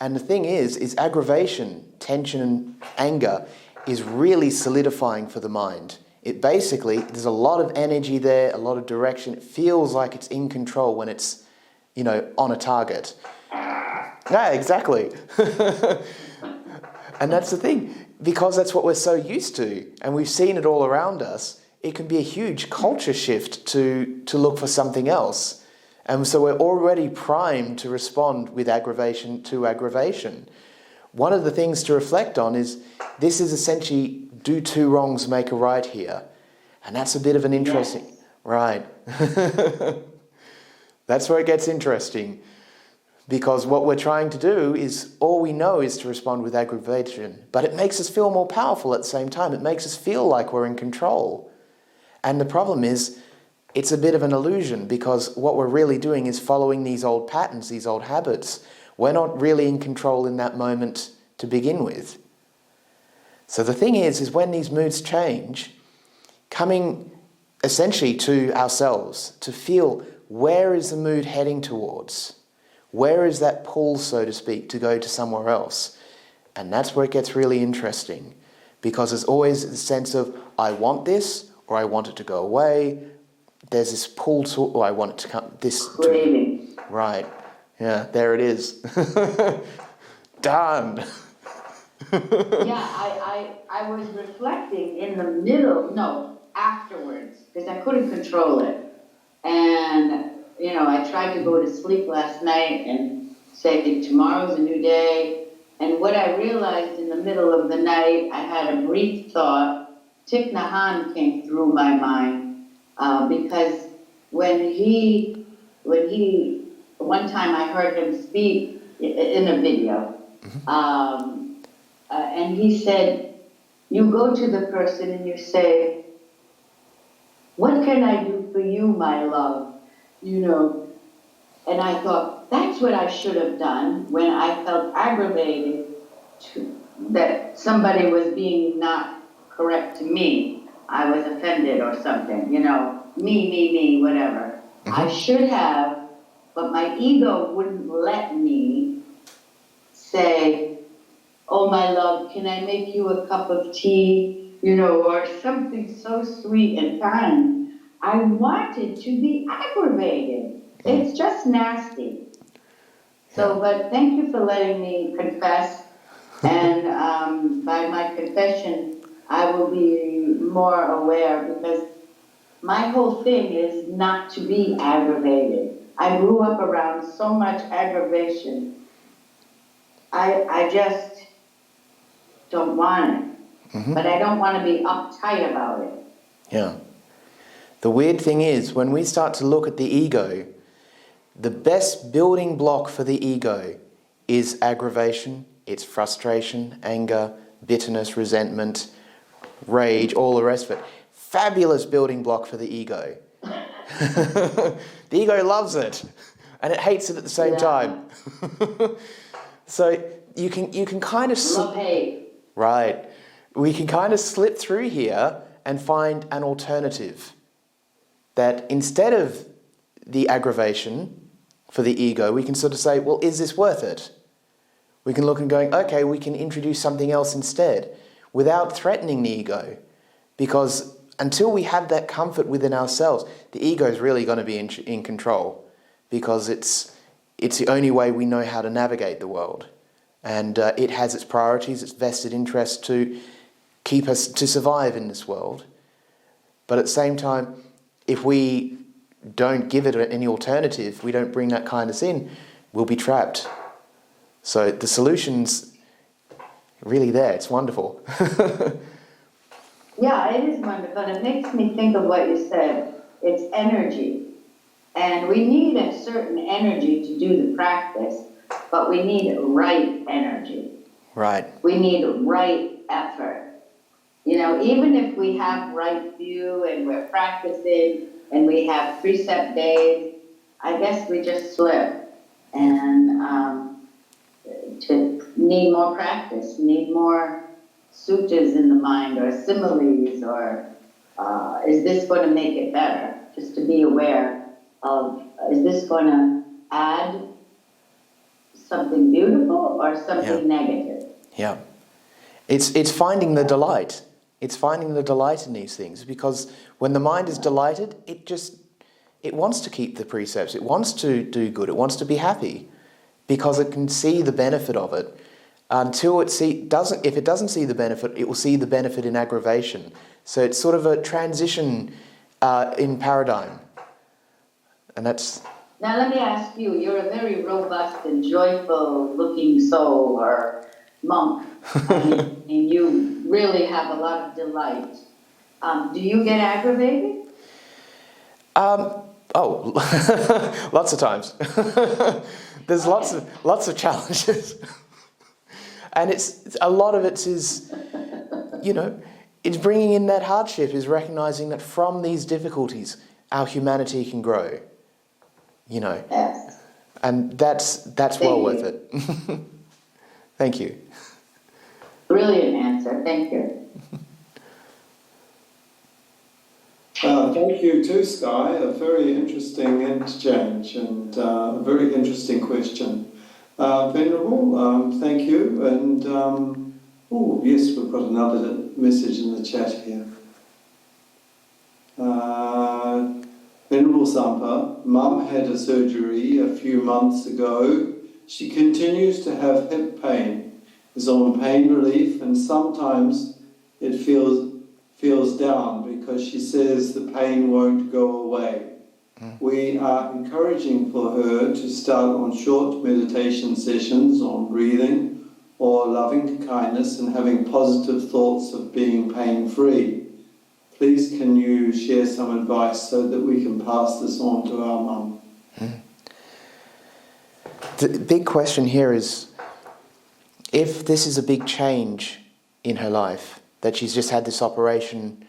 And the thing is aggravation, tension and anger is really solidifying for the mind. It basically, there's a lot of energy there, a lot of direction. It feels like it's in control when it's, on a target. Yeah, exactly. And that's the thing, because that's what we're so used to, and we've seen it all around us. It can be a huge culture shift to look for something else. And so we're already primed to respond with aggravation to aggravation. One of the things to reflect on is this is essentially do two wrongs make a right here. And that's a bit of an interesting... Yes. Right. That's where it gets interesting. Because what we're trying to do is, all we know is to respond with aggravation. But it makes us feel more powerful at the same time. It makes us feel like we're in control. And the problem is, it's a bit of an illusion, because what we're really doing is following these old patterns, these old habits. We're not really in control in that moment to begin with. So the thing is when these moods change, coming essentially to ourselves, to feel where is the mood heading towards? Where is that pull, so to speak, to go to somewhere else? And that's where it gets really interesting, because there's always the sense of, I want this, or I want it to go away. There's this pull to, or I want it to come, this... Craving. Right. Yeah, there it is. Done. I was reflecting in the middle, no, afterwards, because I couldn't control it. And, I tried to go to sleep last night and say, tomorrow's a new day. And what I realized in the middle of the night, I had a brief thought. Thich Nhat Hanh came through my mind, because when he, one time I heard him speak in a video, and he said, you go to the person and you say, what can I do for you, my love? And I thought, that's what I should have done when I felt aggravated that somebody was being not correct to me. I was offended or something, me, whatever. I should have, but my ego wouldn't let me say, oh, my love, can I make you a cup of tea? Or something so sweet and kind. I wanted to be aggravated. It's just nasty. So, but thank you for letting me confess. And by my confession, I will be more aware, because my whole thing is not to be aggravated. I grew up around so much aggravation. I just don't want it. But I don't want to be uptight about it. Yeah. The weird thing is, when we start to look at the ego, the best building block for the ego is aggravation, it's frustration, anger, bitterness, resentment, rage, all the rest of it. Fabulous building block for the ego. The ego loves it, and it hates it at the same time. So you can kind of... Love, hate. Right. We can kind of slip through here and find an alternative. That instead of the aggravation for the ego, we can sort of say, well, is this worth it? We can look and going, okay, we can introduce something else instead without threatening the ego. Because until we have that comfort within ourselves, the ego is really going to be in control, because it's the only way we know how to navigate the world. And it has its priorities, its vested interest to keep us, to survive in this world. But at the same time, if we don't give it any alternative, we don't bring that kindness in, we'll be trapped. So the solution's really there. It's wonderful. Yeah, it is wonderful. It makes me think of what you said. It's energy. And we need a certain energy to do the practice, but we need right energy. Right. We need right effort. Even if we have right view and we're practicing and we have precept days, I guess we just slip. And to need more practice, need more suttas in the mind, or similes, or is this going to make it better? Just to be aware of, is this going to add something beautiful or something negative? Yeah. It's finding the delight. It's finding the delight in these things, because when the mind is delighted, it wants to keep the precepts. It wants to do good. It wants to be happy, because it can see the benefit of it. Until if it doesn't see the benefit, it will see the benefit in aggravation. So it's sort of a transition in paradigm. And that's... Now let me ask you, you're a very robust and joyful looking soul or monk, and you really have a lot of delight. Do you get aggravated? Lots of times. There's lots of challenges. And it's a lot of it is, it's bringing in that hardship, is recognizing that from these difficulties, our humanity can grow. Yes. And that's well worth it. Thank you. Brilliant answer. Thank you. Thank you too, Sky. A very interesting interchange and a very interesting question. Venerable, thank you. And, yes, we've got another message in the chat here. Venerable Sampa, Mum had a surgery a few months ago. She continues to have hip pain. is on pain relief, and sometimes it feels down because she says the pain won't go away. We are encouraging for her to start on short meditation sessions on breathing or loving kindness and having positive thoughts of being pain-free. Please can you share some advice so that we can pass this on to our mum? The big question here is, if this is a big change in her life, that she's just had this operation,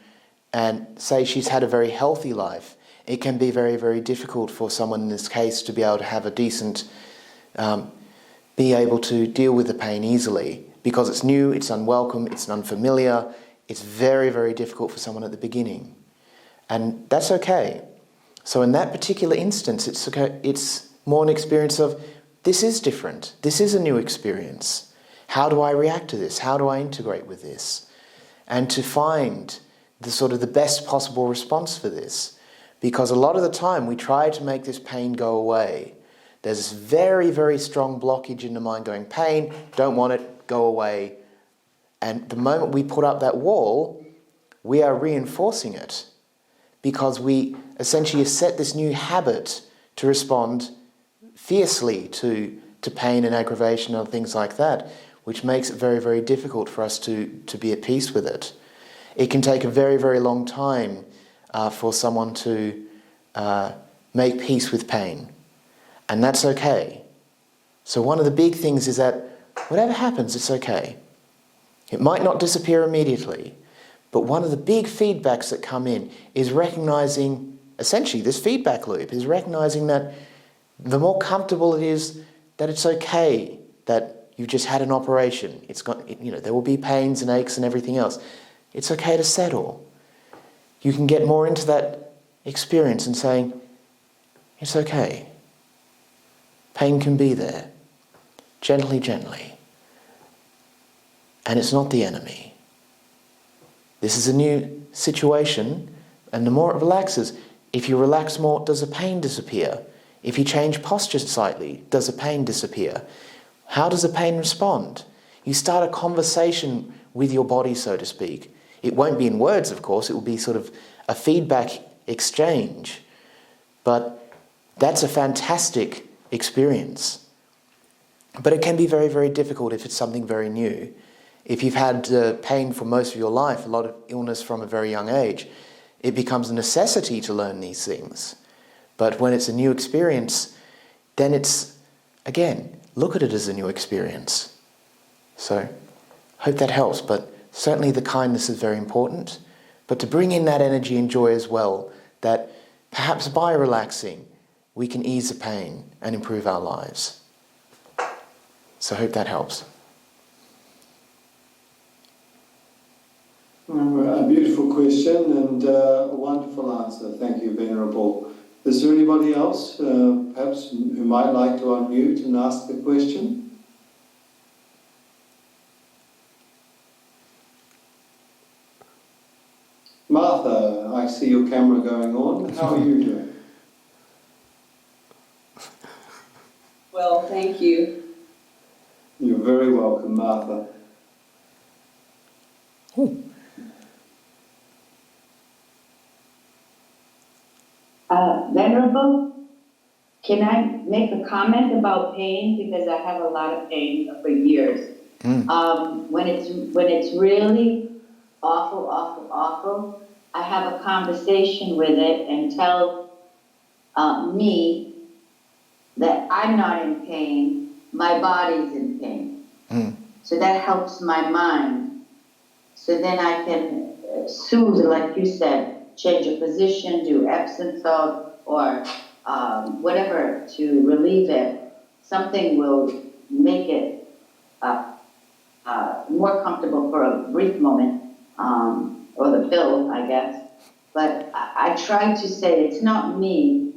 and say she's had a very healthy life, it can be very, very difficult for someone in this case to be able to have a decent, be able to deal with the pain easily, because it's new, it's unwelcome, it's unfamiliar, it's very, very difficult for someone at the beginning. And that's okay. So in that particular instance, it's more an experience of, this is different, this is a new experience. How do I react to this? How do I integrate with this? And to find the sort of the best possible response for this. Because a lot of the time we try to make this pain go away. There's this very, very strong blockage in the mind going, pain, don't want it, go away. And the moment we put up that wall, we are reinforcing it. Because we essentially set this new habit to respond fiercely to pain and aggravation and things like that, which makes it very, very difficult for us to be at peace with it. It can take a very, very long time for someone to make peace with pain. And that's okay. So one of the big things is that whatever happens, it's okay. It might not disappear immediately, but one of the big feedbacks that come in is recognizing, essentially this feedback loop, is recognizing that the more comfortable it is, that it's okay that you've just had an operation. It's got, there will be pains and aches and everything else. It's okay to settle. You can get more into that experience and saying, it's okay. Pain can be there. Gently, gently. And it's not the enemy. This is a new situation, and the more it relaxes, if you relax more, does the pain disappear? If you change posture slightly, does the pain disappear? How does the pain respond? You start a conversation with your body, so to speak. It won't be in words, of course, it will be sort of a feedback exchange. But that's a fantastic experience. But it can be very, very difficult if it's something very new. If you've had pain for most of your life, a lot of illness from a very young age, it becomes a necessity to learn these things. But when it's a new experience, then it's, again, look at it as a new experience. So, hope that helps. But certainly the kindness is very important. But to bring in that energy and joy as well, that perhaps by relaxing, we can ease the pain and improve our lives. So I hope that helps. A beautiful question and a wonderful answer. Thank you, Venerable. Is there anybody else, perhaps, who might like to unmute and ask a question? Martha, I see your camera going on. How are you doing? Well, thank you. You're very welcome, Martha. Venerable, can I make a comment about pain? Because I have a lot of pain for years. When it's really awful, I have a conversation with it and tell me that I'm not in pain, my body's in pain. So that helps my mind. So then I can soothe, like you said, change a position, do Epsom salt, or whatever to relieve it. Something will make it more comfortable for a brief moment, or the pill, I guess. But I try to say it's not me,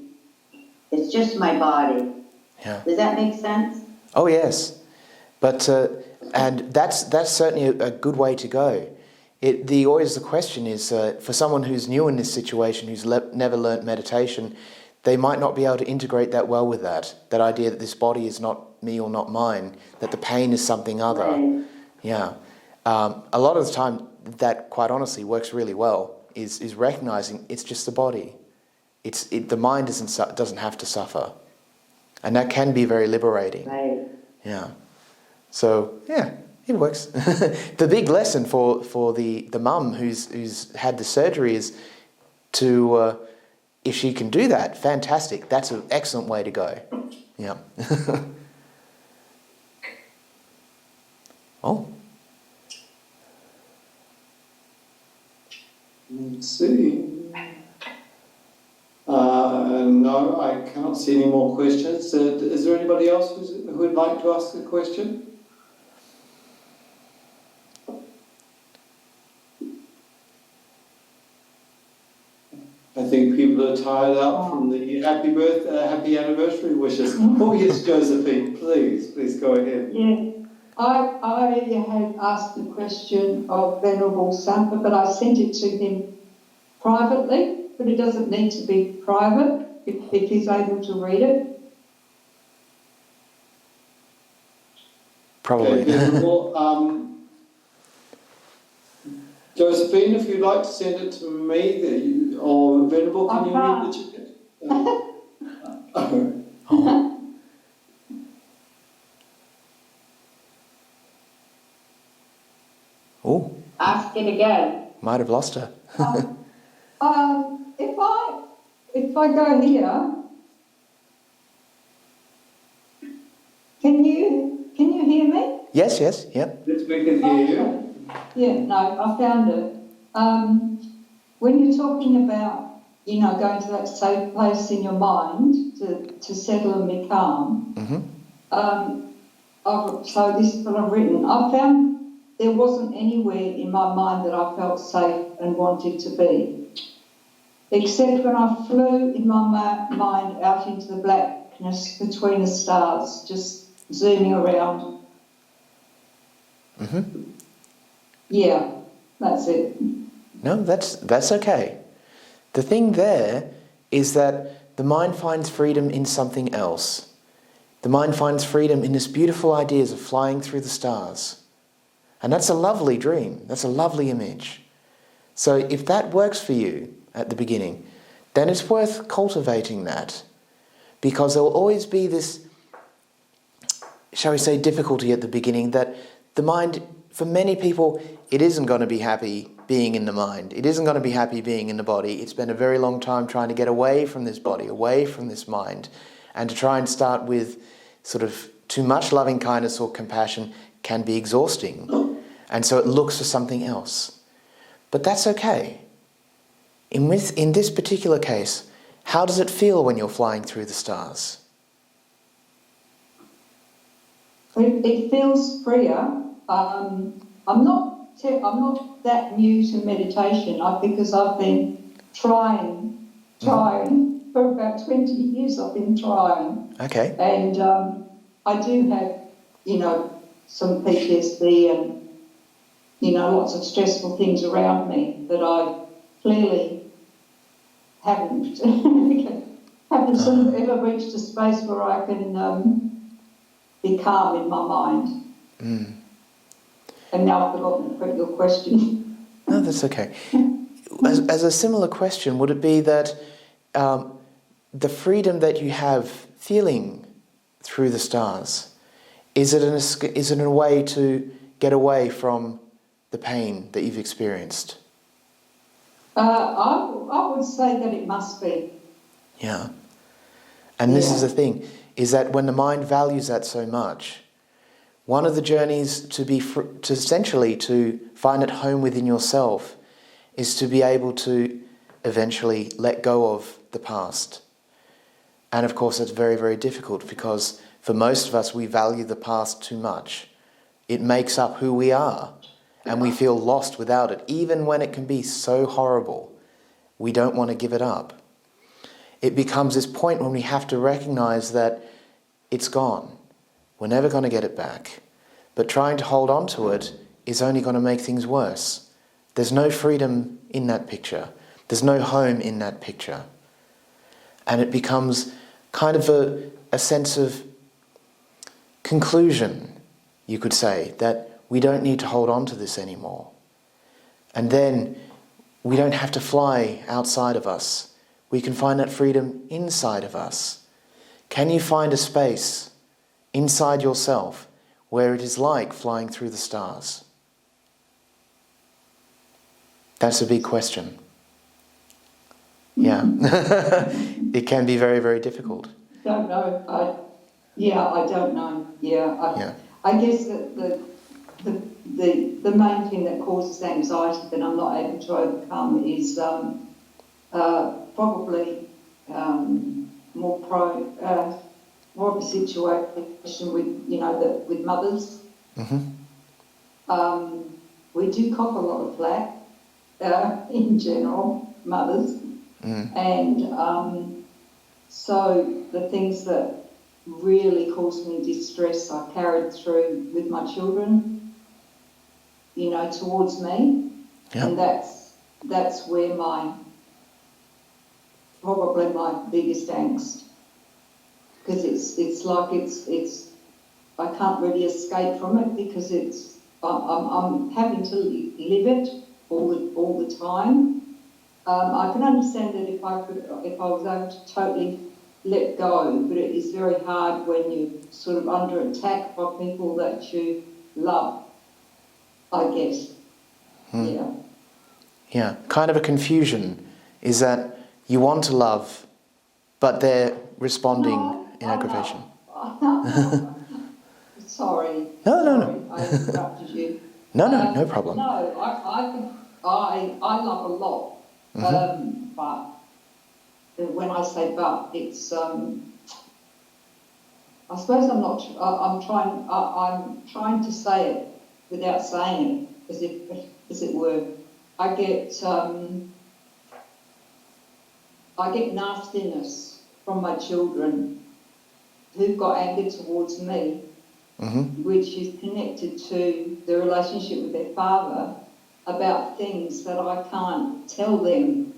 it's just my body. Yeah. Does that make sense? Oh yes, but and that's certainly a good way to go. Always the question is, for someone who's new in this situation, who's never learnt meditation, they might not be able to integrate that well with that idea that this body is not me or not mine, that the pain is something other. Right. Yeah. A lot of the time, that quite honestly works really well, is recognizing it's just the body. The mind doesn't have to suffer. And that can be very liberating. Right. Yeah. So, yeah, it works. The big lesson for the mum who's had the surgery is to, if she can do that, fantastic. That's an excellent way to go. Yeah. Oh. Let's see. No, I cannot see any more questions. Is there anybody else who would like to ask a question? I think people are tired out from the happy anniversary wishes. Oh yes, Josephine, please go ahead. Yeah, I had asked the question of Venerable Sampa, but I sent it to him privately, but it doesn't need to be private if he's able to read it. Probably. Okay, Venerable, Josephine, if you'd like to send it to me, or Venerable, can you read the chat? Oh, Ask it again. might have lost her. If I go here, can you hear me? Yes, yep. Yes, we can hear you. Yeah, no, I found it. When you're talking about, going to that safe place in your mind to settle and be calm, so this is what I've written. I found there wasn't anywhere in my mind that I felt safe and wanted to be, except when I flew in my mind out into the blackness between the stars, just zooming around. Yeah, that's it. No, that's okay. The thing there is that the mind finds freedom in something else. The mind finds freedom in this beautiful ideas of flying through the stars. And that's a lovely dream. That's a lovely image. So if that works for you at the beginning, then it's worth cultivating that. Because there will always be this, shall we say, difficulty at the beginning that the mind, for many people, it isn't going to be happy being in the mind. It isn't going to be happy being in the body. It's been a very long time trying to get away from this body, away from this mind. And to try and start with sort of too much loving kindness or compassion can be exhausting. And so it looks for something else. But that's okay. In this particular case, how does it feel when you're flying through the stars? It feels freer. I'm not that new to meditation because I've been trying for about 20 years. I've been trying. Okay. And I do have, some PTSD and, lots of stressful things around me that I clearly haven't sort of ever reached a space where I can be calm in my mind. And now I've forgotten your question. No, that's okay. As a similar question, would it be that the freedom that you have feeling through the stars, is it a way to get away from the pain that you've experienced? I would say that it must be. Yeah. And this is the thing, is that when the mind values that so much, one of the journeys to essentially to find at home within yourself is to be able to eventually let go of the past. And of course that's very, very difficult because for most of us we value the past too much. It makes up who we are and we feel lost without it. Even when it can be so horrible, we don't want to give it up. It becomes this point when we have to recognize that it's gone. We're never going to get it back. But trying to hold on to it is only going to make things worse. There's no freedom in that picture. There's no home in that picture. And it becomes kind of a sense of conclusion, you could say, that we don't need to hold on to this anymore. And then we don't have to fly outside of us. We can find that freedom inside of us. Can you find a space inside yourself where it is like flying through the stars? That's a big question. Yeah. It can be very, very difficult. Don't know. I don't know. I guess that the main thing that causes anxiety that I'm not able to overcome is probably more of a situation with mothers. Mm-hmm. We do cop a lot of flack in general, mothers, and so the things that really caused me distress I carried through with my children, towards me, and that's where probably my biggest angst, because it's like it's I can't really escape from it because I'm having to live it all the time. I can understand that if I was able to totally let go, but it is very hard when you're sort of under attack by people that you love, I guess. Yeah, kind of a confusion is that you want to love, but they're responding in aggravation. Sorry. No. I interrupted you. No problem. No, I love a lot, but when I say but, it's I suppose I'm trying to say it without saying it, as it were. I get nastiness from my children who've got anger towards me, which is connected to the relationship with their father about things that I can't tell them.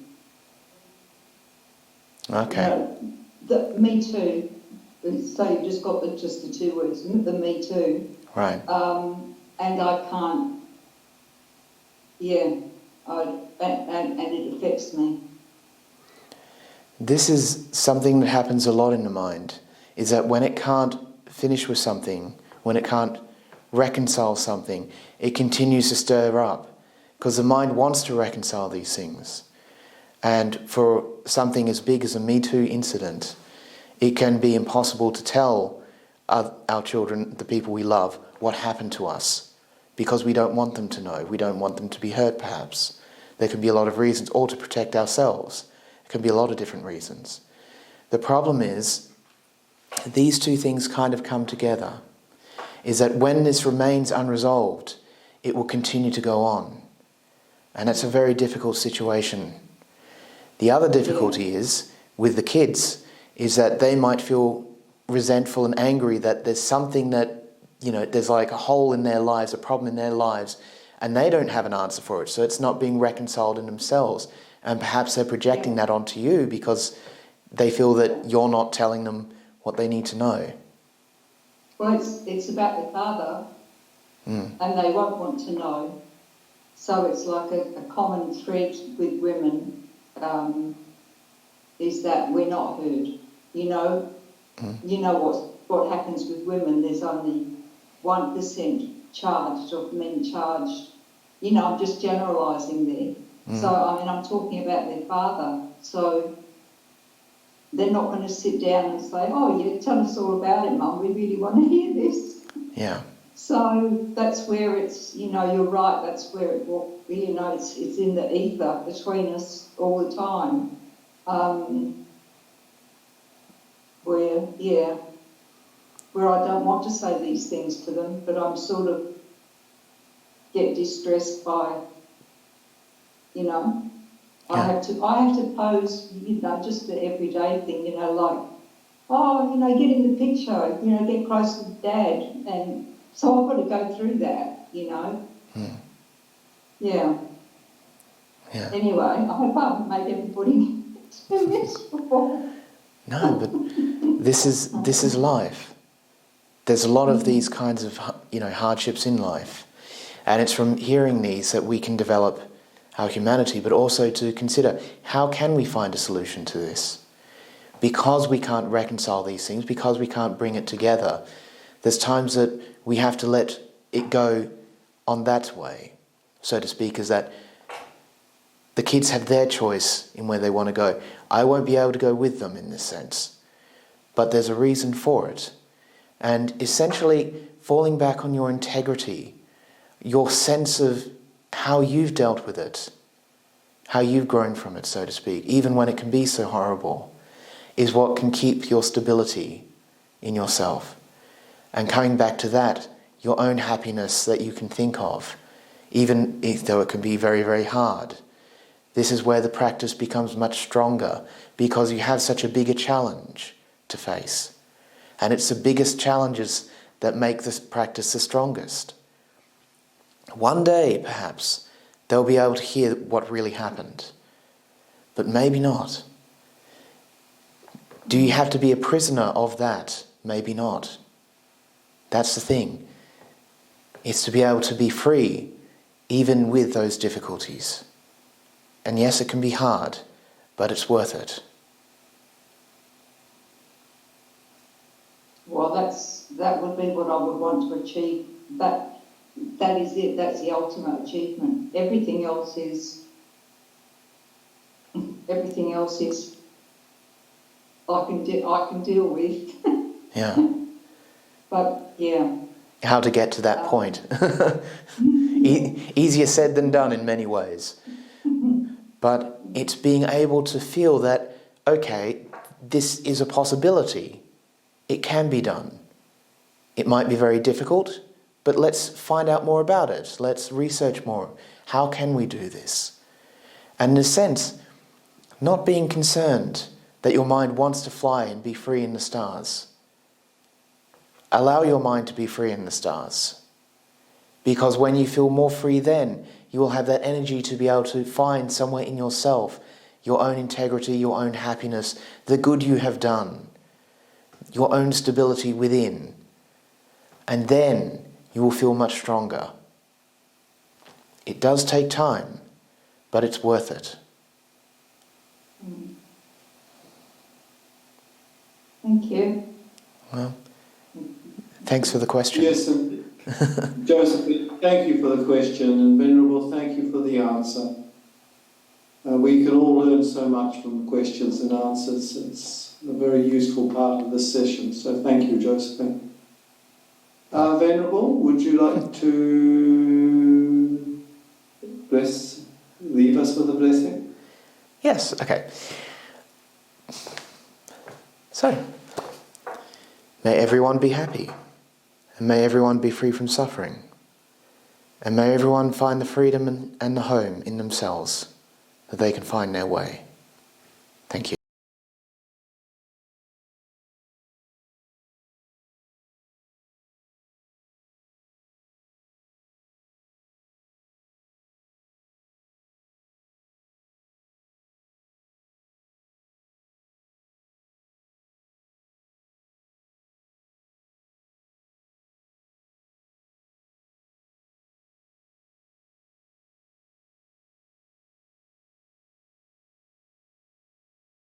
Okay. The me too. So you've just got the two words, the me too. Right. And I can't. And it affects me. This is something that happens a lot in the mind, is that when it can't finish with something, when it can't reconcile something, it continues to stir up, because the mind wants to reconcile these things. And for something as big as a Me Too incident, it can be impossible to tell our children, the people we love, what happened to us, because we don't want them to know. We don't want them to be hurt, perhaps. There can be a lot of reasons, or to protect ourselves. It can be a lot of different reasons. The problem is, these two things kind of come together, is that when this remains unresolved, it will continue to go on. And it's a very difficult situation. The other difficulty is, with the kids, is that they might feel resentful and angry that there's something that, there's like a hole in their lives, a problem in their lives, and they don't have an answer for it, so it's not being reconciled in themselves. And perhaps they're projecting that onto you because they feel that you're not telling them what they need to know. Well, it's about their father, and they won't want to know. So it's like a common thread with women, is that we're not heard. You know what happens with women. There's only 1% charged of men charged. I'm just generalising there. So, I'm talking about their father. So they're not going to sit down and say, oh, yeah, tell us all about it, Mum. We really want to hear this. Yeah. So that's where it's, you're right, that's where it's in the ether between us all the time. Where I don't want to say these things to them, but I'm sort of get distressed by, I have to pose, just the everyday thing, like, get in the picture, get close to Dad, and so I've got to go through that, Yeah. Anyway, I hope I haven't made everybody too miserable. No, but this is life. There's a lot of these kinds of, hardships in life. And it's from hearing these that we can develop our humanity, but also to consider, how can we find a solution to this? Because we can't reconcile these things, because we can't bring it together, there's times that we have to let it go on that way, so to speak, is that the kids have their choice in where they want to go. I won't be able to go with them in this sense, but there's a reason for it. And essentially falling back on your integrity, your sense of how you've dealt with it, how you've grown from it, so to speak, even when it can be so horrible, is what can keep your stability in yourself. And coming back to that, your own happiness that you can think of, even though it can be very, very hard. This is where the practice becomes much stronger, because you have such a bigger challenge to face. And it's the biggest challenges that make this practice the strongest. One day, perhaps, they'll be able to hear what really happened. But maybe not. Do you have to be a prisoner of that? Maybe not. That's the thing. It's to be able to be free, even with those difficulties. And yes, it can be hard, but it's worth it. Well, that would be what I would want to achieve. That is it. That's the ultimate achievement. Everything else is I can deal with. Yeah. But yeah. How to get to that point. Easier said than done in many ways. But it's being able to feel that, okay, this is a possibility. It can be done. It might be very difficult, but let's find out more about it. Let's research more. How can we do this? And in a sense, not being concerned that your mind wants to fly and be free in the stars. Allow your mind to be free in the stars. Because when you feel more free then, you will have that energy to be able to find somewhere in yourself your own integrity, your own happiness, the good you have done, your own stability within. And then you will feel much stronger. It does take time, but it's worth it. Thank you. Well, thanks for the question. Yes, and Joseph, thank you for the question, and Venerable, thank you for the answer. We can all learn so much from questions and answers. It's a very useful part of this session, so thank you, Josephine. Venerable, would you like to leave us with a blessing? Yes, okay. So, may everyone be happy, and may everyone be free from suffering, and may everyone find the freedom and the home in themselves that they can find their way. Thank you.